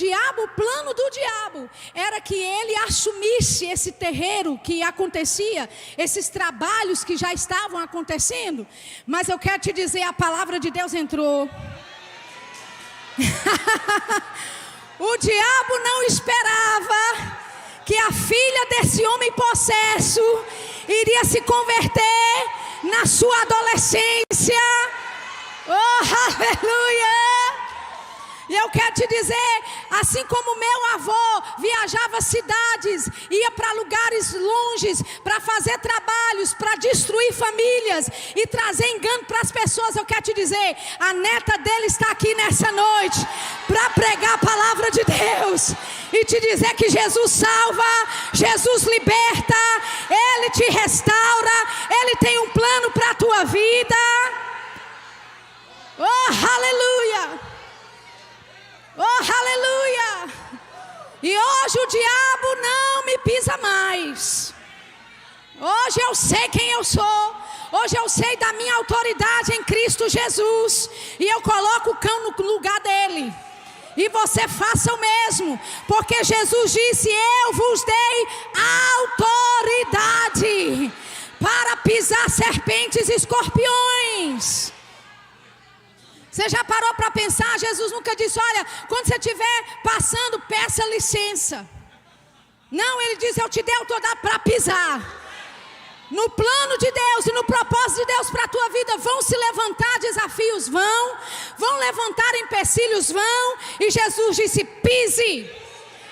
plano do diabo era que ele assumisse esse terreiro que acontecia, esses trabalhos que já estavam acontecendo. Mas eu quero te dizer, a palavra de Deus entrou. O diabo não esperava que a filha desse homem possesso iria se converter na sua adolescência. Oh, aleluia! E eu quero te dizer, assim como meu avô viajava cidades, ia para lugares longes, para fazer trabalhos, para destruir famílias e trazer engano para as pessoas, eu quero te dizer, a neta dele está aqui nessa noite para pregar a palavra de Deus e te dizer que Jesus salva, Jesus liberta, Ele te restaura, Ele tem um plano para a tua vida. Oh, aleluia! Oh, aleluia! E hoje o diabo não me pisa mais. Hoje eu sei quem eu sou. Hoje eu sei da minha autoridade em Cristo Jesus. E eu coloco o cão no lugar dele. E você faça o mesmo, porque Jesus disse: eu vos dei autoridade para pisar serpentes e escorpiões. Você já parou para pensar? Jesus nunca disse: olha, quando você estiver passando, peça licença. Não, ele diz: eu te dei autoridade para pisar. No plano de Deus e no propósito de Deus para a tua vida, vão se levantar desafios, vão levantar empecilhos, e Jesus disse: pise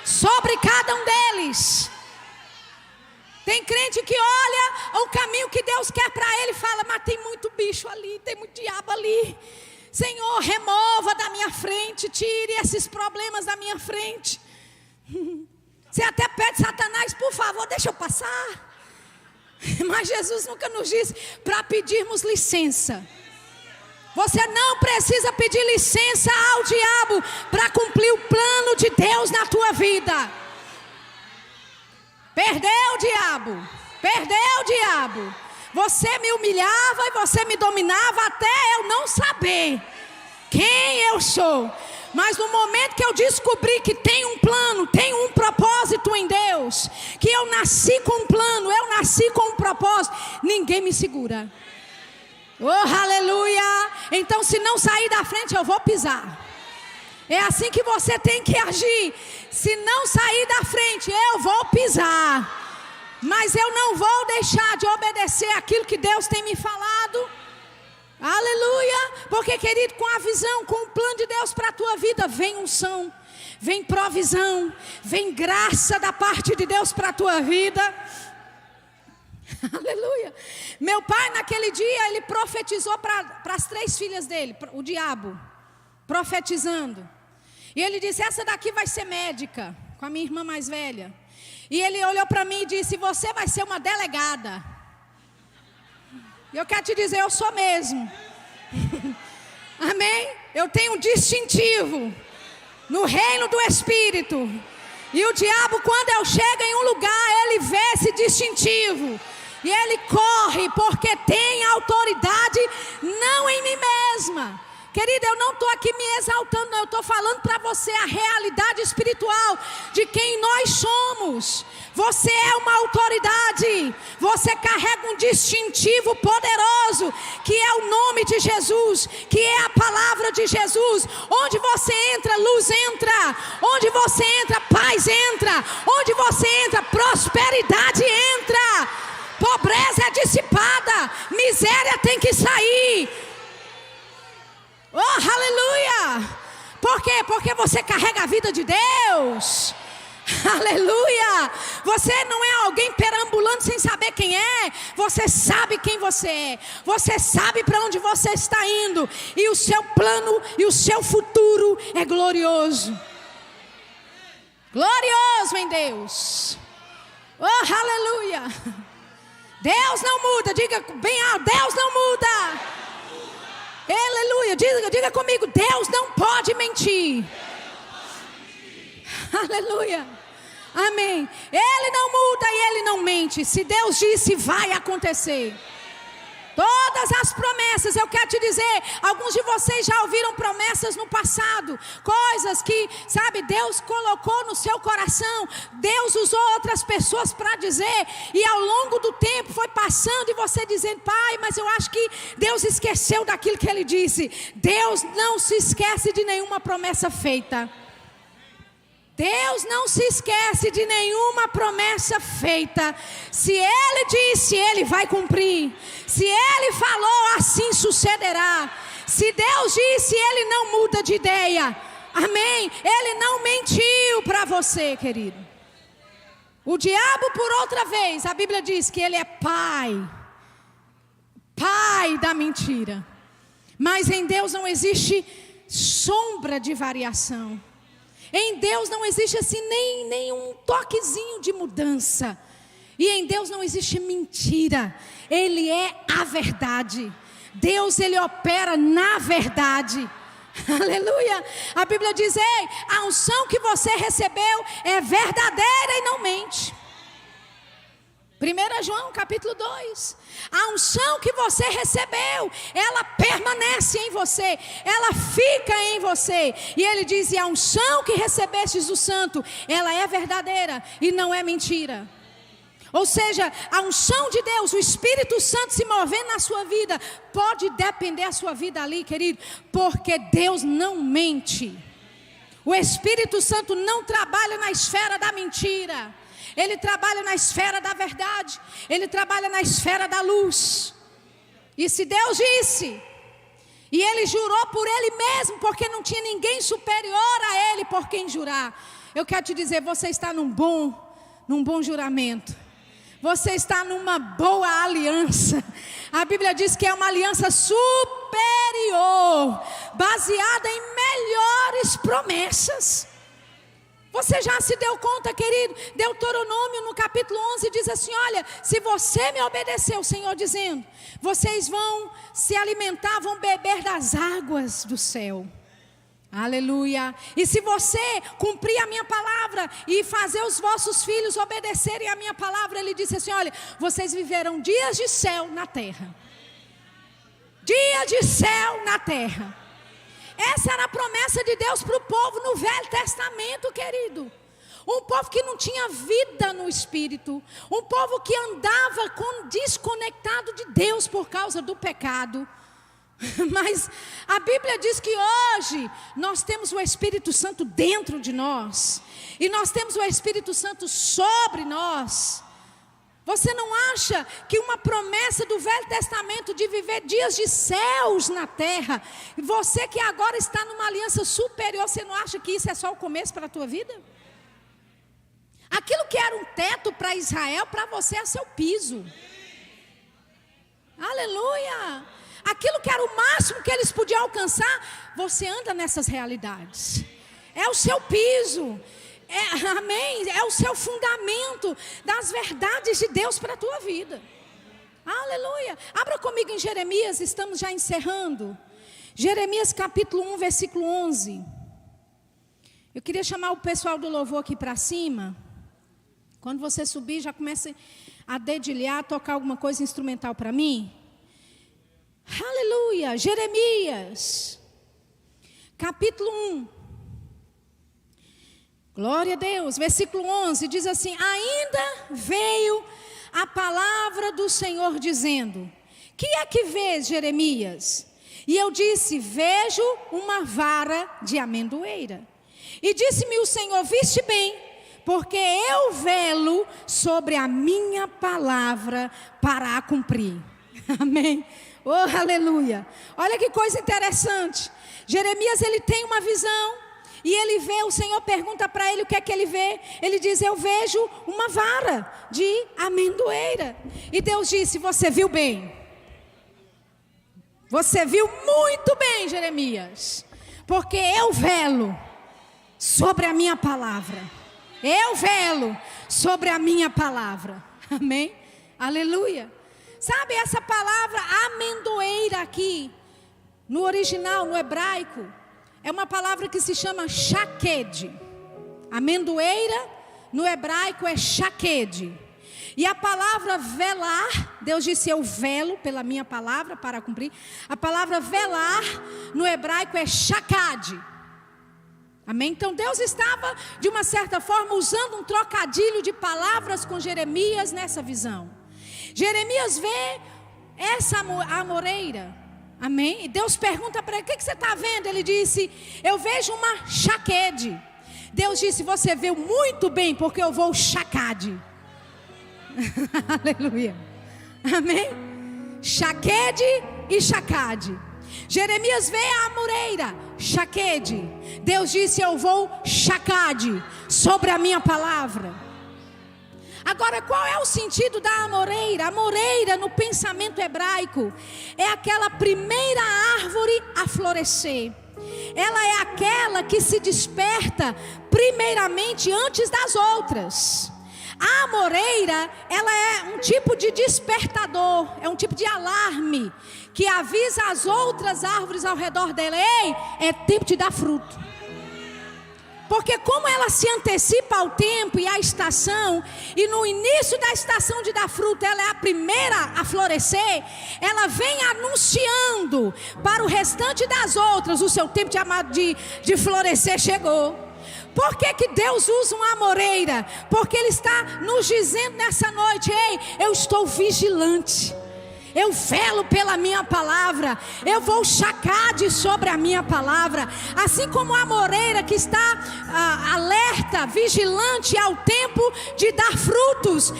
sobre cada um deles. Tem crente que olha o caminho que Deus quer para ele e fala: mas tem muito bicho ali, tem muito diabo ali. Senhor, remova da minha frente, tire esses problemas da minha frente. Você até pede: Satanás, por favor, deixa eu passar. Mas Jesus nunca nos disse para pedirmos licença. Você não precisa pedir licença ao diabo para cumprir o plano de Deus na tua vida. Perdeu, diabo. Perdeu, diabo. Você me humilhava e você me dominava até eu não saber quem eu sou. Mas no momento que eu descobri que tem um plano, tem um propósito em Deus, que eu nasci com um plano, eu nasci com um propósito, ninguém me segura. Oh, aleluia! Então, se não sair da frente, eu vou pisar. É assim que você tem que agir. Se não sair da frente, eu vou pisar. Mas eu não vou deixar de obedecer aquilo que Deus tem me falado. Aleluia. Porque, querido, com a visão, com o plano de Deus para a tua vida, vem unção, vem provisão, vem graça da parte de Deus para a tua vida. Aleluia. Meu pai, naquele dia, ele profetizou para as 3 filhas dele, o diabo, profetizando. E ele disse: essa daqui vai ser médica, com a minha irmã mais velha. E ele olhou para mim e disse: você vai ser uma delegada. E eu quero te dizer, eu sou mesmo. Amém? Eu tenho um distintivo no reino do Espírito. E o diabo, quando eu chego em um lugar, ele vê esse distintivo. E ele corre, porque tem autoridade não em mim mesma. Querida, eu não estou aqui me exaltando, não. Eu estou falando para você a realidade espiritual de quem nós somos. Você é uma autoridade. Você carrega um distintivo poderoso, que é o nome de Jesus, que é a palavra de Jesus. Onde você entra, luz entra. Onde você entra, paz entra. Onde você entra, prosperidade entra. Pobreza é dissipada. Miséria tem que sair. Oh, aleluia! Por quê? Porque você carrega a vida de Deus. Aleluia! Você não é alguém perambulando sem saber quem é. Você sabe quem você é. Você sabe para onde você está indo. E o seu plano e o seu futuro é glorioso. Glorioso em Deus. Oh, aleluia! Deus não muda. Diga bem alto, Deus não muda. Aleluia, diga comigo, Deus não pode mentir. Aleluia, amém. Ele não muda e Ele não mente. Se Deus disse, vai acontecer. Todas as promessas, eu quero te dizer, alguns de vocês já ouviram promessas no passado, coisas que, sabe, Deus colocou no seu coração, Deus usou outras pessoas para dizer, e ao longo do tempo foi passando e você dizendo, pai, mas eu acho que Deus esqueceu daquilo que Ele disse. Deus não se esquece de nenhuma promessa feita. Deus não se esquece de nenhuma promessa feita. Se Ele disse, Ele vai cumprir. Se Ele falou, assim sucederá. Se Deus disse, Ele não muda de ideia. Amém? Ele não mentiu para você, querido. O diabo, por outra vez, a Bíblia diz que ele é pai da mentira. Mas em Deus não existe sombra de variação. Em Deus não existe assim nem um toquezinho de mudança. E em Deus não existe mentira. Ele é a verdade. Deus, Ele opera na verdade. Aleluia. A Bíblia diz, ei, a unção que você recebeu é verdadeira e não mente. 1 João capítulo 2. A unção que você recebeu, ela permanece em você, ela fica em você. E ele diz, e a unção que recebestes do santo, ela é verdadeira e não é mentira. Ou seja, a unção de Deus, o Espírito Santo se movendo na sua vida, pode depender a sua vida ali, querido, porque Deus não mente. O Espírito Santo não trabalha na esfera da mentira. Ele trabalha na esfera da verdade. Ele trabalha na esfera da luz. E se Deus disse, e Ele jurou por Ele mesmo, porque não tinha ninguém superior a Ele por quem jurar. Eu quero te dizer, você está num bom juramento. Você está numa boa aliança. A Bíblia diz que é uma aliança superior, baseada em melhores promessas. Você já se deu conta, querido? Deuteronômio no capítulo 11 diz assim, olha, se você me obedecer, o Senhor dizendo, vocês vão se alimentar, vão beber das águas do céu. Aleluia. E se você cumprir a minha palavra e fazer os vossos filhos obedecerem a minha palavra, ele disse assim, olha, vocês viverão dias de céu na terra. Dia de céu na terra. Essa era a promessa de Deus para o povo no Velho Testamento, querido. Um povo que não tinha vida no Espírito. Um povo que andava desconectado de Deus por causa do pecado. Mas a Bíblia diz que hoje nós temos o Espírito Santo dentro de nós. E nós temos o Espírito Santo sobre nós. Você não acha que uma promessa do Velho Testamento de viver dias de céus na terra, você que agora está numa aliança superior, você não acha que isso é só o começo para a tua vida? Aquilo que era um teto para Israel, para você é seu piso. Aleluia! Aquilo que era o máximo que eles podiam alcançar, você anda nessas realidades. É o seu piso. Amém, é o seu fundamento das verdades de Deus para a tua vida. Aleluia. Abra comigo em Jeremias, estamos já encerrando. Jeremias capítulo 1, versículo 11. Eu queria chamar o pessoal do louvor aqui para cima. Quando você subir, já comece a dedilhar, tocar alguma coisa instrumental para mim. Aleluia. Jeremias capítulo 1. Glória a Deus, versículo 11, diz assim: ainda veio a palavra do Senhor dizendo: que é que vês, Jeremias? E eu disse: vejo uma vara de amendoeira. E disse-me o Senhor: viste bem, porque eu velo sobre a minha palavra para a cumprir. Amém? Oh, aleluia. Olha que coisa interessante. Jeremias, ele tem uma visão. E ele vê, o Senhor pergunta para ele o que é que ele vê. Ele diz: eu vejo uma vara de amendoeira. E Deus disse: você viu bem. Você viu muito bem, Jeremias. Porque eu velo sobre a minha palavra. Eu velo sobre a minha palavra. Amém? Aleluia. Sabe essa palavra amendoeira aqui, no original, no hebraico, é uma palavra que se chama shaked. Amendoeira, no hebraico, é shaked. E a palavra velar, Deus disse: eu velo pela minha palavra para cumprir. A palavra velar, no hebraico, é shakad. Amém? Então Deus estava, de uma certa forma, usando um trocadilho de palavras com Jeremias nessa visão. Jeremias vê essa amoreira. Amém? E Deus pergunta para ele: o que você está vendo? Ele disse: eu vejo uma shaked. Deus disse: você viu muito bem, porque eu vou shakad. Aleluia. Amém? Shaked e shakad. Jeremias vê a amoreira, shaked. Deus disse: eu vou shakad sobre a minha palavra. Agora, qual é o sentido da amoreira? A amoreira, no pensamento hebraico, é aquela primeira árvore a florescer. Ela é aquela que se desperta primeiramente antes das outras. A amoreira, ela é um tipo de despertador, é um tipo de alarme que avisa as outras árvores ao redor dela: ei, é tempo de dar fruto. Porque como ela se antecipa ao tempo e à estação, e no início da estação de dar fruto, ela é a primeira a florescer, ela vem anunciando para o restante das outras: o seu tempo de florescer chegou. Por que Deus usa uma amoreira? Porque Ele está nos dizendo nessa noite: ei, eu estou vigilante. Eu velo pela minha palavra. Eu vou shakad sobre a minha palavra. Assim como a amoreira que está alerta, vigilante ao tempo de dar frutos,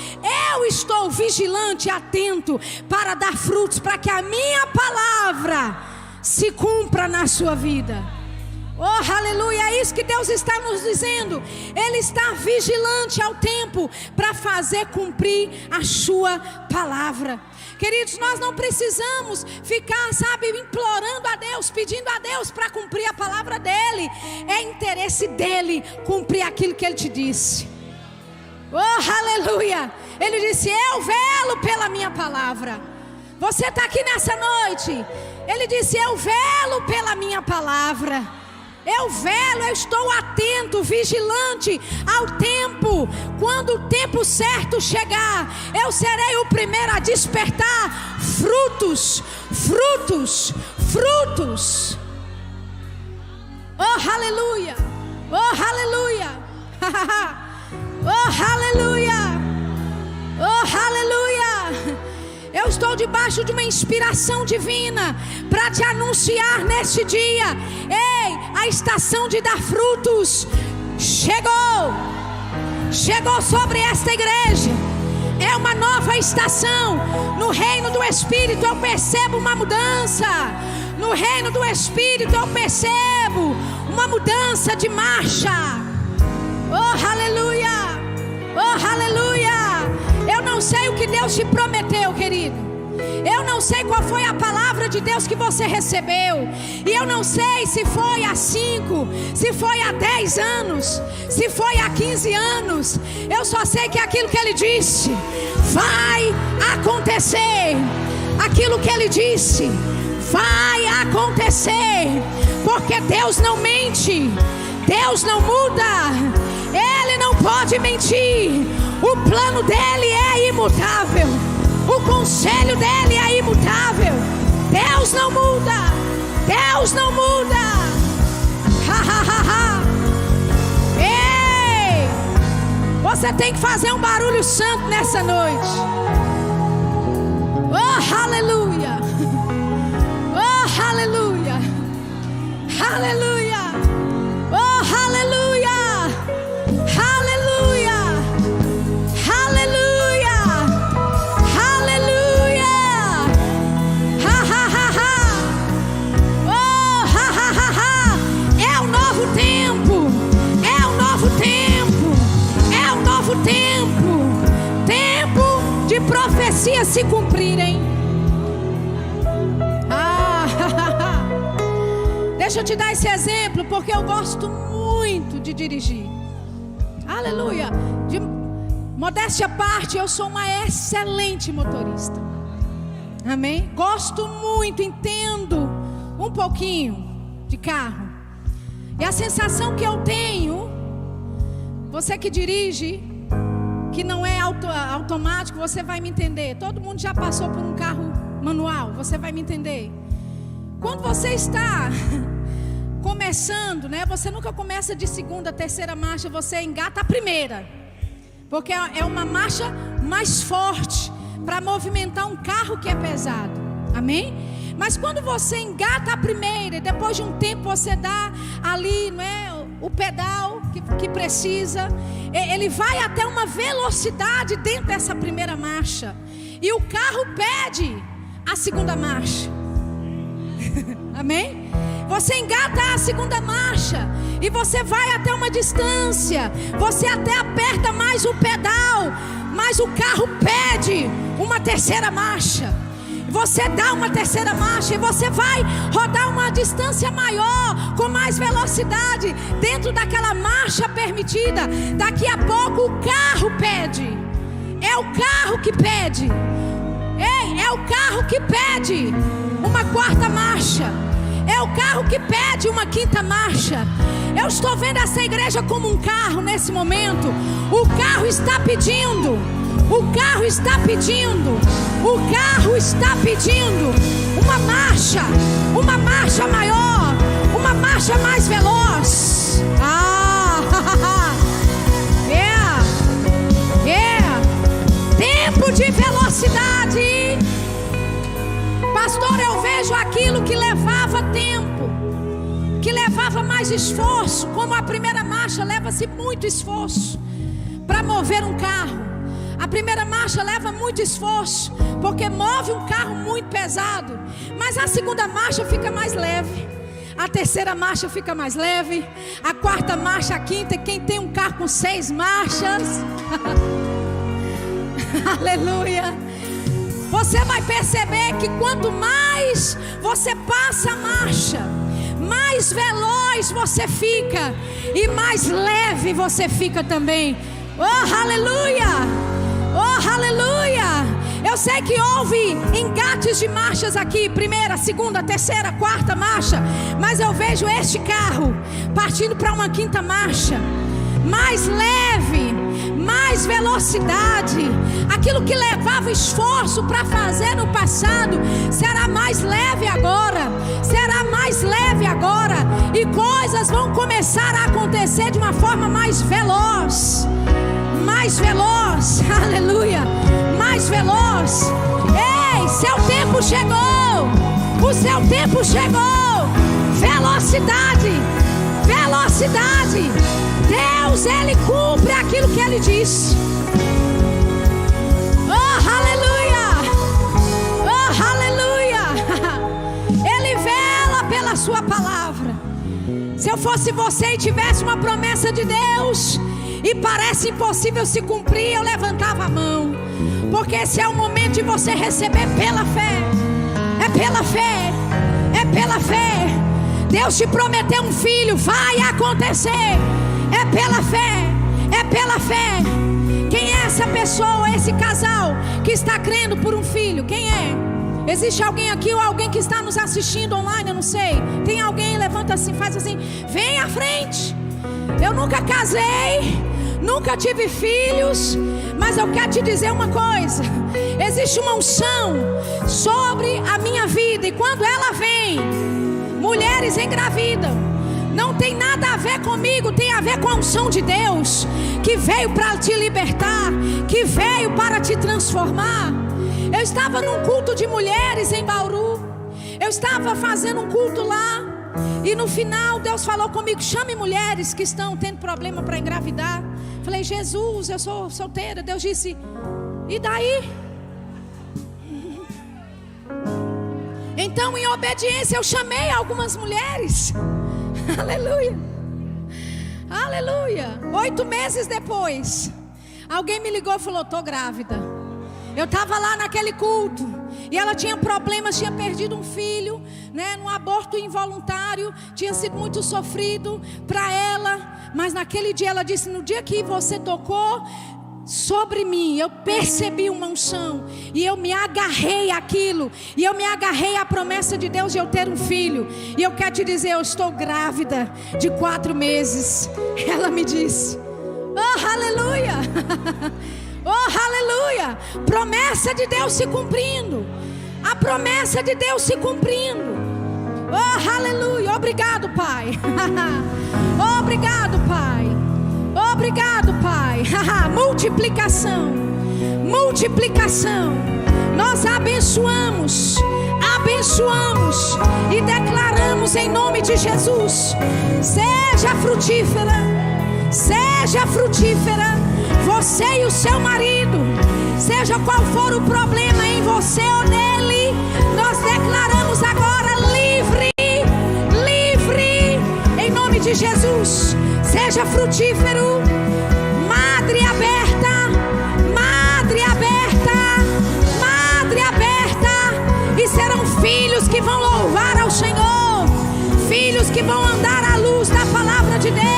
eu estou vigilante, atento para dar frutos, para que a minha palavra se cumpra na sua vida. Oh, aleluia, é isso que Deus está nos dizendo. Ele está vigilante ao tempo para fazer cumprir a sua palavra. Queridos, nós não precisamos ficar, implorando a Deus, pedindo a Deus para cumprir a palavra dEle. É interesse dEle cumprir aquilo que Ele te disse. Oh, aleluia. Ele disse: eu velo pela minha palavra. Você está aqui nessa noite. Ele disse: eu velo pela minha palavra. Eu velo, eu estou atento, vigilante ao tempo. Quando o tempo certo chegar, eu serei o primeiro a despertar frutos, frutos, frutos. Oh, aleluia. Oh, aleluia. Oh, aleluia. Oh, aleluia. Eu estou debaixo de uma inspiração divina para te anunciar neste dia: ei, a estação de dar frutos chegou. Chegou sobre esta igreja. É uma nova estação. No reino do Espírito eu percebo uma mudança. No reino do Espírito eu percebo uma mudança de marcha. Oh, aleluia. Oh, aleluia. Eu não sei o que Deus te prometeu, querido. Eu não sei qual foi a palavra de Deus que você recebeu. E eu não sei se foi há 5, se foi há 10 anos, se foi há 15 anos. Eu só sei que aquilo que Ele disse vai acontecer. Aquilo que Ele disse vai acontecer. Porque Deus não mente, Deus não muda, Ele não pode mentir. O plano dEle é imutável. O conselho dEle é imutável. Deus não muda. Deus não muda. Você tem que fazer um barulho santo nessa noite. Oh, aleluia. Oh, aleluia. Aleluia. Oh, aleluia. Aleluia. Aleluia. Aleluia. Ha, ha, ha, ha. Oh, ha, ha, ha, ha. É um novo tempo. É um novo tempo. É um novo tempo. Tempo de profecias se cumprirem. Deixa eu te dar esse exemplo, porque eu gosto muito de dirigir. Aleluia. De modéstia à parte, eu sou uma excelente motorista. Amém? Gosto muito, entendo um pouquinho de carro. E a sensação que eu tenho, você que dirige, que não é automático, você vai me entender. Todo mundo já passou por um carro manual, você vai me entender. Quando você está começando, né? Você nunca começa de segunda, terceira marcha, você engata a primeira, porque é uma marcha mais forte para movimentar um carro que é pesado. Amém? Mas quando você engata a primeira e depois de um tempo você dá ali, não é, o pedal que precisa, ele vai até uma velocidade dentro dessa primeira marcha e o carro pede a segunda marcha. Amém? Você engata a segunda marcha e você vai até uma distância, você até aperta mais o pedal, mas o carro pede uma terceira marcha. Você dá uma terceira marcha e você vai rodar uma distância maior, com mais velocidade, dentro daquela marcha permitida. Daqui a pouco o carro pede. É o carro que pede. Ei, é o carro que pede uma quarta marcha. É o carro que pede uma quinta marcha. Eu estou vendo essa igreja como um carro nesse momento. O carro está pedindo. O carro está pedindo. O carro está pedindo uma marcha maior, uma marcha mais veloz. Tempo de velocidade. Pastor, eu vejo aquilo que levava tempo, que levava mais esforço, como a primeira marcha leva-se muito esforço para mover um carro. A primeira marcha leva muito esforço, porque move um carro muito pesado. Mas a segunda marcha fica mais leve. A terceira marcha fica mais leve. A quarta marcha, a quinta. Quem tem um carro com 6 marchas aleluia. Você vai perceber que quanto mais você passa a marcha, mais veloz você fica e mais leve você fica também. Oh, aleluia! Oh, aleluia! Eu sei que houve engates de marchas aqui, primeira, segunda, terceira, quarta marcha, mas eu vejo este carro partindo para uma quinta marcha, mais leve, mais velocidade. Aquilo que levava esforço para fazer no passado será mais leve agora, será mais leve agora, e coisas vão começar a acontecer de uma forma mais veloz. Mais veloz, aleluia, mais veloz. Ei, seu tempo chegou, o seu tempo chegou. Velocidade, velocidade. Deus, Ele cumpre aquilo que Ele disse. Oh, aleluia, oh, aleluia. Ele vela pela sua palavra. Se eu fosse você e tivesse uma promessa de Deus e parece impossível se cumprir, eu levantava a mão, porque esse é o momento de você receber pela fé. É pela fé, é pela fé. Deus te prometeu um filho, vai acontecer. É pela fé, é pela fé. Quem é essa pessoa, esse casal que está crendo por um filho? Quem é? Existe alguém aqui ou alguém que está nos assistindo online? Eu não sei. Tem alguém? Levanta assim, faz assim, vem à frente. Eu nunca casei, nunca tive filhos, mas eu quero te dizer uma coisa: existe uma unção sobre a minha vida, e quando ela vem, mulheres engravidam. Não tem nada a ver comigo, tem a a ver com a unção de Deus, que veio para te libertar, que veio para te transformar. Eu estava num culto de mulheres em Bauru. Eu estava fazendo um culto lá. E no final Deus falou comigo: chame mulheres que estão tendo problema para engravidar. Falei: Jesus, eu sou solteira. Deus disse: e daí? Então, em obediência, eu chamei algumas mulheres. Aleluia, aleluia. 8 meses depois, alguém me ligou e falou: estou grávida. Eu estava lá naquele culto e ela tinha problemas, tinha perdido um filho, né, num aborto involuntário, tinha sido muito sofrido para ela. Mas naquele dia ela disse: no dia que você tocou sobre mim, eu percebi uma unção, e eu me agarrei àquilo, e eu me agarrei à promessa de Deus de eu ter um filho. E eu quero te dizer, eu estou grávida de 4 meses. Ela me disse: oh, aleluia. Oh, aleluia. Promessa de Deus se cumprindo. A promessa de Deus se cumprindo. Oh, aleluia. Obrigado, Pai. Obrigado, Pai. Obrigado, Pai. Multiplicação. Multiplicação. Nós abençoamos. Abençoamos e declaramos em nome de Jesus: seja frutífera. Seja frutífera. Você e o seu marido, seja qual for o problema em você ou nele, nós declaramos agora livre, livre, em nome de Jesus. Seja frutífero, madre aberta, madre aberta, madre aberta, e serão filhos que vão louvar ao Senhor, filhos que vão andar à luz da palavra de Deus.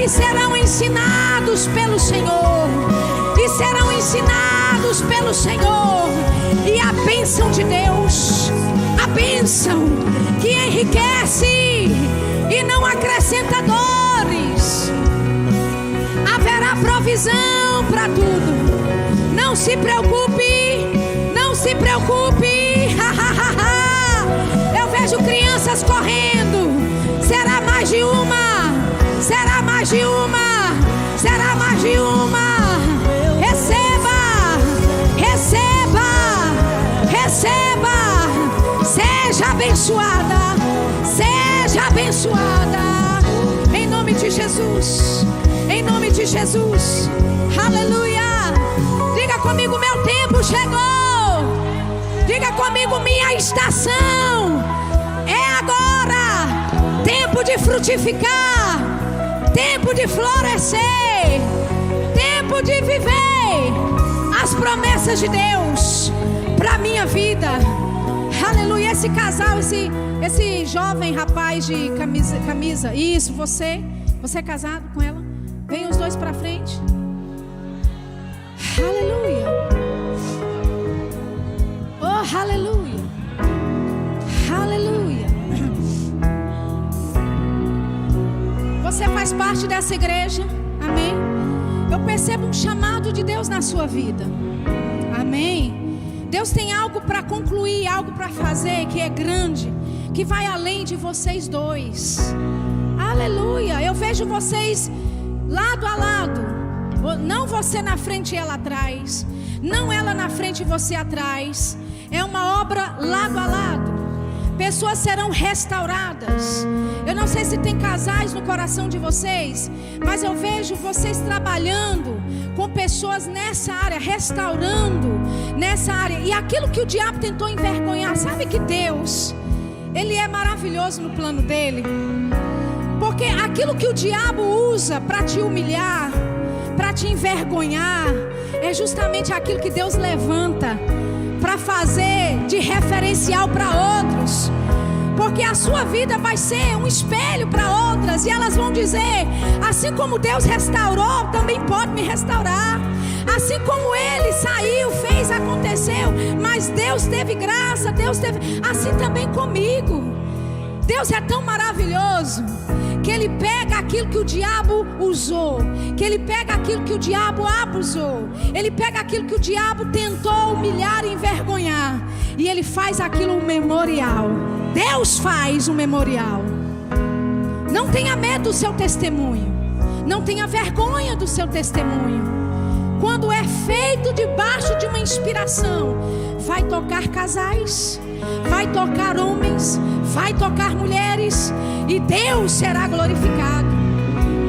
E serão ensinados pelo Senhor, e serão ensinados pelo Senhor. E a bênção de Deus, a bênção que enriquece e não acrescenta dores, haverá provisão para tudo. Não se preocupe, não se preocupe. Eu vejo crianças correndo. Será mais de uma. Será mais de uma, será mais de uma. Receba, receba, receba. Seja abençoada, seja abençoada. Em nome de Jesus, em nome de Jesus. Aleluia. Diga comigo: meu tempo chegou. Diga comigo: minha estação é agora. Tempo de frutificar, tempo de florescer, tempo de viver as promessas de Deus para minha vida. Aleluia. Esse casal, esse jovem rapaz de camisa, isso, você é casado com ela? Vem os dois para frente. Aleluia. Oh, aleluia. Aleluia. Você faz parte dessa igreja, amém? Eu percebo um chamado de Deus na sua vida, amém? Deus tem algo para concluir, algo para fazer que é grande, que vai além de vocês dois. Aleluia. Eu vejo vocês lado a lado, não você na frente e ela atrás, não ela na frente e você atrás. É uma obra lado a lado. Pessoas serão restauradas. Eu não sei se tem casais no coração de vocês, mas eu vejo vocês trabalhando com pessoas nessa área, restaurando nessa área. E aquilo que o diabo tentou envergonhar, sabe que Deus, Ele é maravilhoso no plano dele. Porque aquilo que o diabo usa para te humilhar, para te envergonhar, é justamente aquilo que Deus levanta para fazer de referencial para outros. Porque a sua vida vai ser um espelho para outras, e elas vão dizer: assim como Deus restaurou, também pode me restaurar. Assim como Ele saiu, fez, aconteceu, mas Deus teve graça, Deus teve, assim também comigo. Deus é tão maravilhoso que Ele pega aquilo que o diabo usou, que Ele pega aquilo que o diabo abusou, Ele pega aquilo que o diabo tentou humilhar e envergonhar, e Ele faz aquilo um memorial. Deus faz um memorial. Não tenha medo do seu testemunho. Não tenha vergonha do seu testemunho. Quando é feito debaixo de uma inspiração, vai tocar casais, vai tocar homens, vai tocar mulheres, e Deus será glorificado.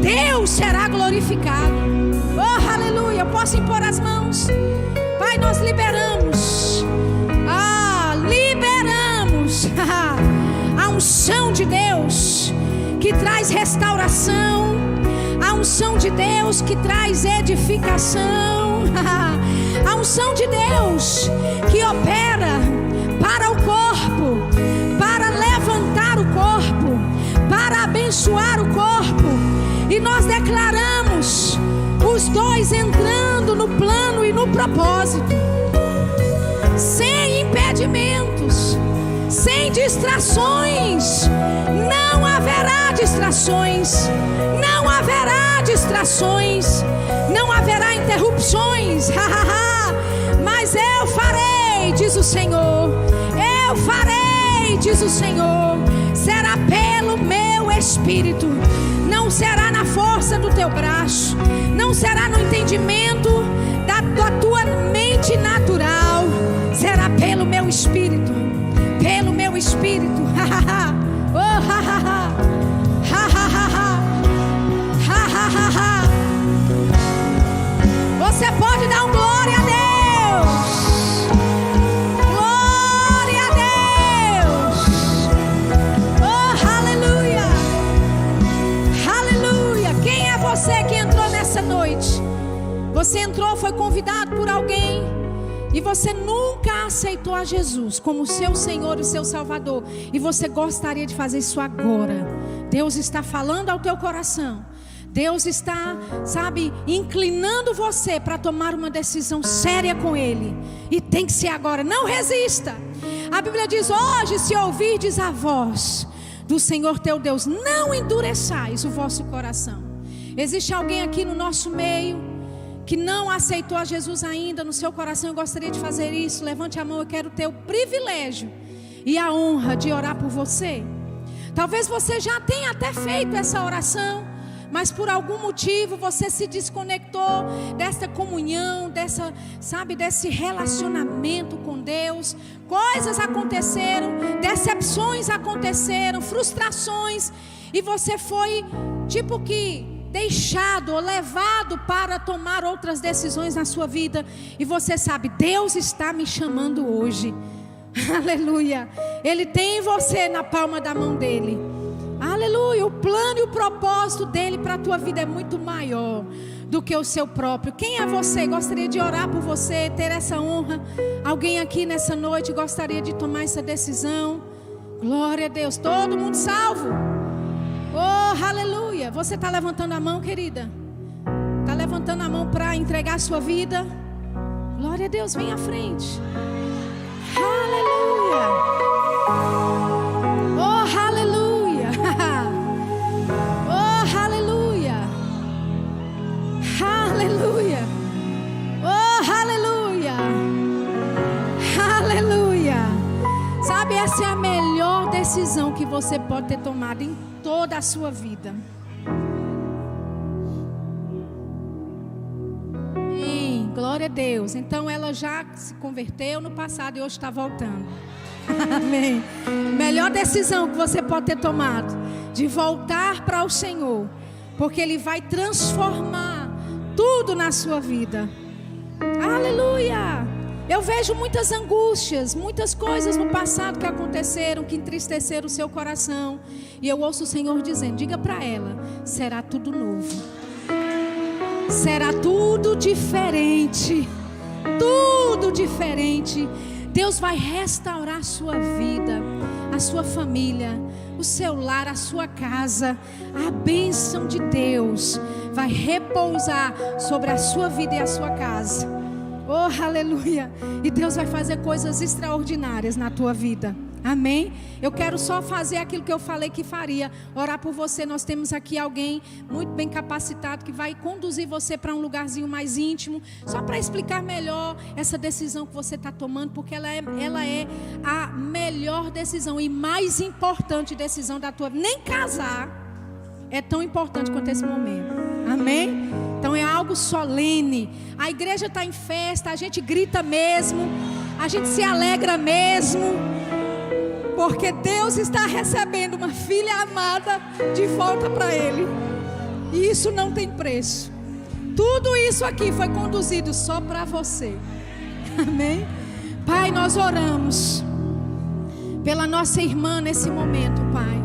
Deus será glorificado. Oh, aleluia. Eu posso impor as mãos. Pai, nós liberamos a unção de Deus que traz restauração, a unção de Deus que traz edificação, a unção de Deus que opera para o corpo, para levantar o corpo, para abençoar o corpo. E nós declaramos os dois entrando no plano e no propósito, sem impedimentos, sem distrações. Não haverá distrações, não haverá distrações, não haverá interrupções. Mas eu farei, diz o Senhor, eu farei, diz o Senhor. Será pelo meu Espírito, não será na força do teu braço, não será no entendimento da tua mente natural, será pelo meu Espírito, pelo meu Espírito. Você pode dar um glória a Deus. Glória a Deus. Oh, aleluia. Aleluia. Quem é você que entrou nessa noite? Você entrou, foi convidado por alguém, e você nunca aceitou a Jesus como seu Senhor e seu Salvador, e você gostaria de fazer isso agora. Deus está falando ao teu coração. Deus está, inclinando você para tomar uma decisão séria com Ele. E tem que ser agora, não resista. A Bíblia diz: hoje, se ouvirdes a voz do Senhor teu Deus, não endureçais o vosso coração. Existe alguém aqui no nosso meio que não aceitou a Jesus ainda no seu coração e gostaria de fazer isso? Levante a mão. Eu quero ter o privilégio e a honra de orar por você. Talvez você já tenha até feito essa oração, mas por algum motivo você se desconectou dessa comunhão, desse relacionamento com Deus. Coisas aconteceram, decepções aconteceram, frustrações, e você foi deixado ou levado para tomar outras decisões na sua vida. E você sabe, Deus está me chamando hoje. Aleluia. Ele tem você na palma da mão dele. Aleluia. O plano e o propósito dele para a tua vida é muito maior do que o seu próprio. Quem é você? Gostaria de orar por você, ter essa honra. Alguém aqui nessa noite gostaria de tomar essa decisão? Glória a Deus. Todo mundo salvo? Oh, aleluia. Você está levantando a mão, querida? Está levantando a mão para entregar a sua vida? Glória a Deus, vem à frente. Aleluia. Oh, aleluia. Oh, aleluia. Aleluia. Oh, aleluia. Aleluia. Sabe, essa é a melhor decisão que você pode ter tomado em toda a sua vida. Glória a Deus. Então ela já se converteu no passado e hoje está voltando. Amém. Melhor decisão que você pode ter tomado, de voltar para o Senhor, porque Ele vai transformar tudo na sua vida. Aleluia. Eu vejo muitas angústias, muitas coisas no passado que aconteceram, que entristeceram o seu coração, e eu ouço o Senhor dizendo: diga para ela, será tudo novo, será tudo diferente, tudo diferente. Deus vai restaurar a sua vida, a sua família, o seu lar, a sua casa. A bênção de Deus vai repousar sobre a sua vida e a sua casa. Oh, aleluia. E Deus vai fazer coisas extraordinárias na tua vida. Amém? Eu quero só fazer aquilo que eu falei que faria, orar por você. Nós temos aqui alguém muito bem capacitado que vai conduzir você para um lugarzinho mais íntimo, só para explicar melhor essa decisão que você está tomando, porque ela é a melhor decisão e mais importante decisão da tua vida. Nem casar é tão importante quanto esse momento. Amém? Então é algo solene. A igreja está em festa, a gente grita mesmo, a gente se alegra mesmo, porque Deus está recebendo uma filha amada de volta para Ele. E isso não tem preço. Tudo isso aqui foi conduzido só para você. Amém? Pai, nós oramos pela nossa irmã nesse momento, Pai.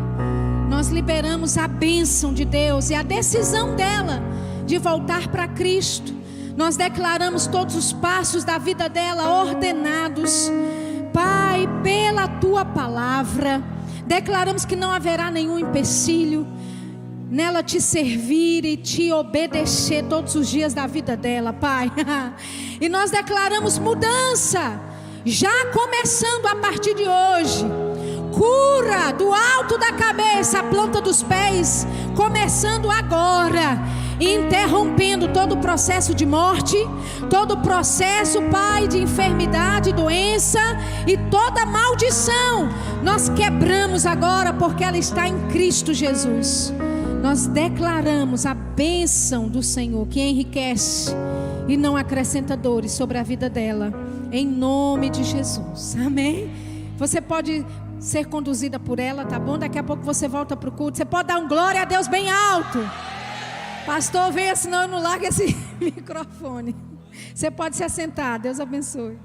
Nós liberamos a bênção de Deus e a decisão dela de voltar para Cristo. Nós declaramos todos os passos da vida dela ordenados, Pai, pela Tua palavra. Declaramos que não haverá nenhum empecilho nela te servir e te obedecer todos os dias da vida dela, Pai. E nós declaramos mudança, já começando a partir de hoje. Cura do alto da cabeça, a planta dos pés, começando agora, interrompendo todo o processo de morte, todo o processo, Pai, de enfermidade, doença e toda maldição. Nós quebramos agora, porque ela está em Cristo Jesus. Nós declaramos a bênção do Senhor, que enriquece e não acrescenta dores sobre a vida dela, em nome de Jesus. Amém? Você pode ser conduzida por ela, tá bom? Daqui a pouco você volta para o culto. Você pode dar um glória a Deus bem alto. Pastor, venha, senão eu não largo esse microfone. Você pode se assentar. Deus abençoe.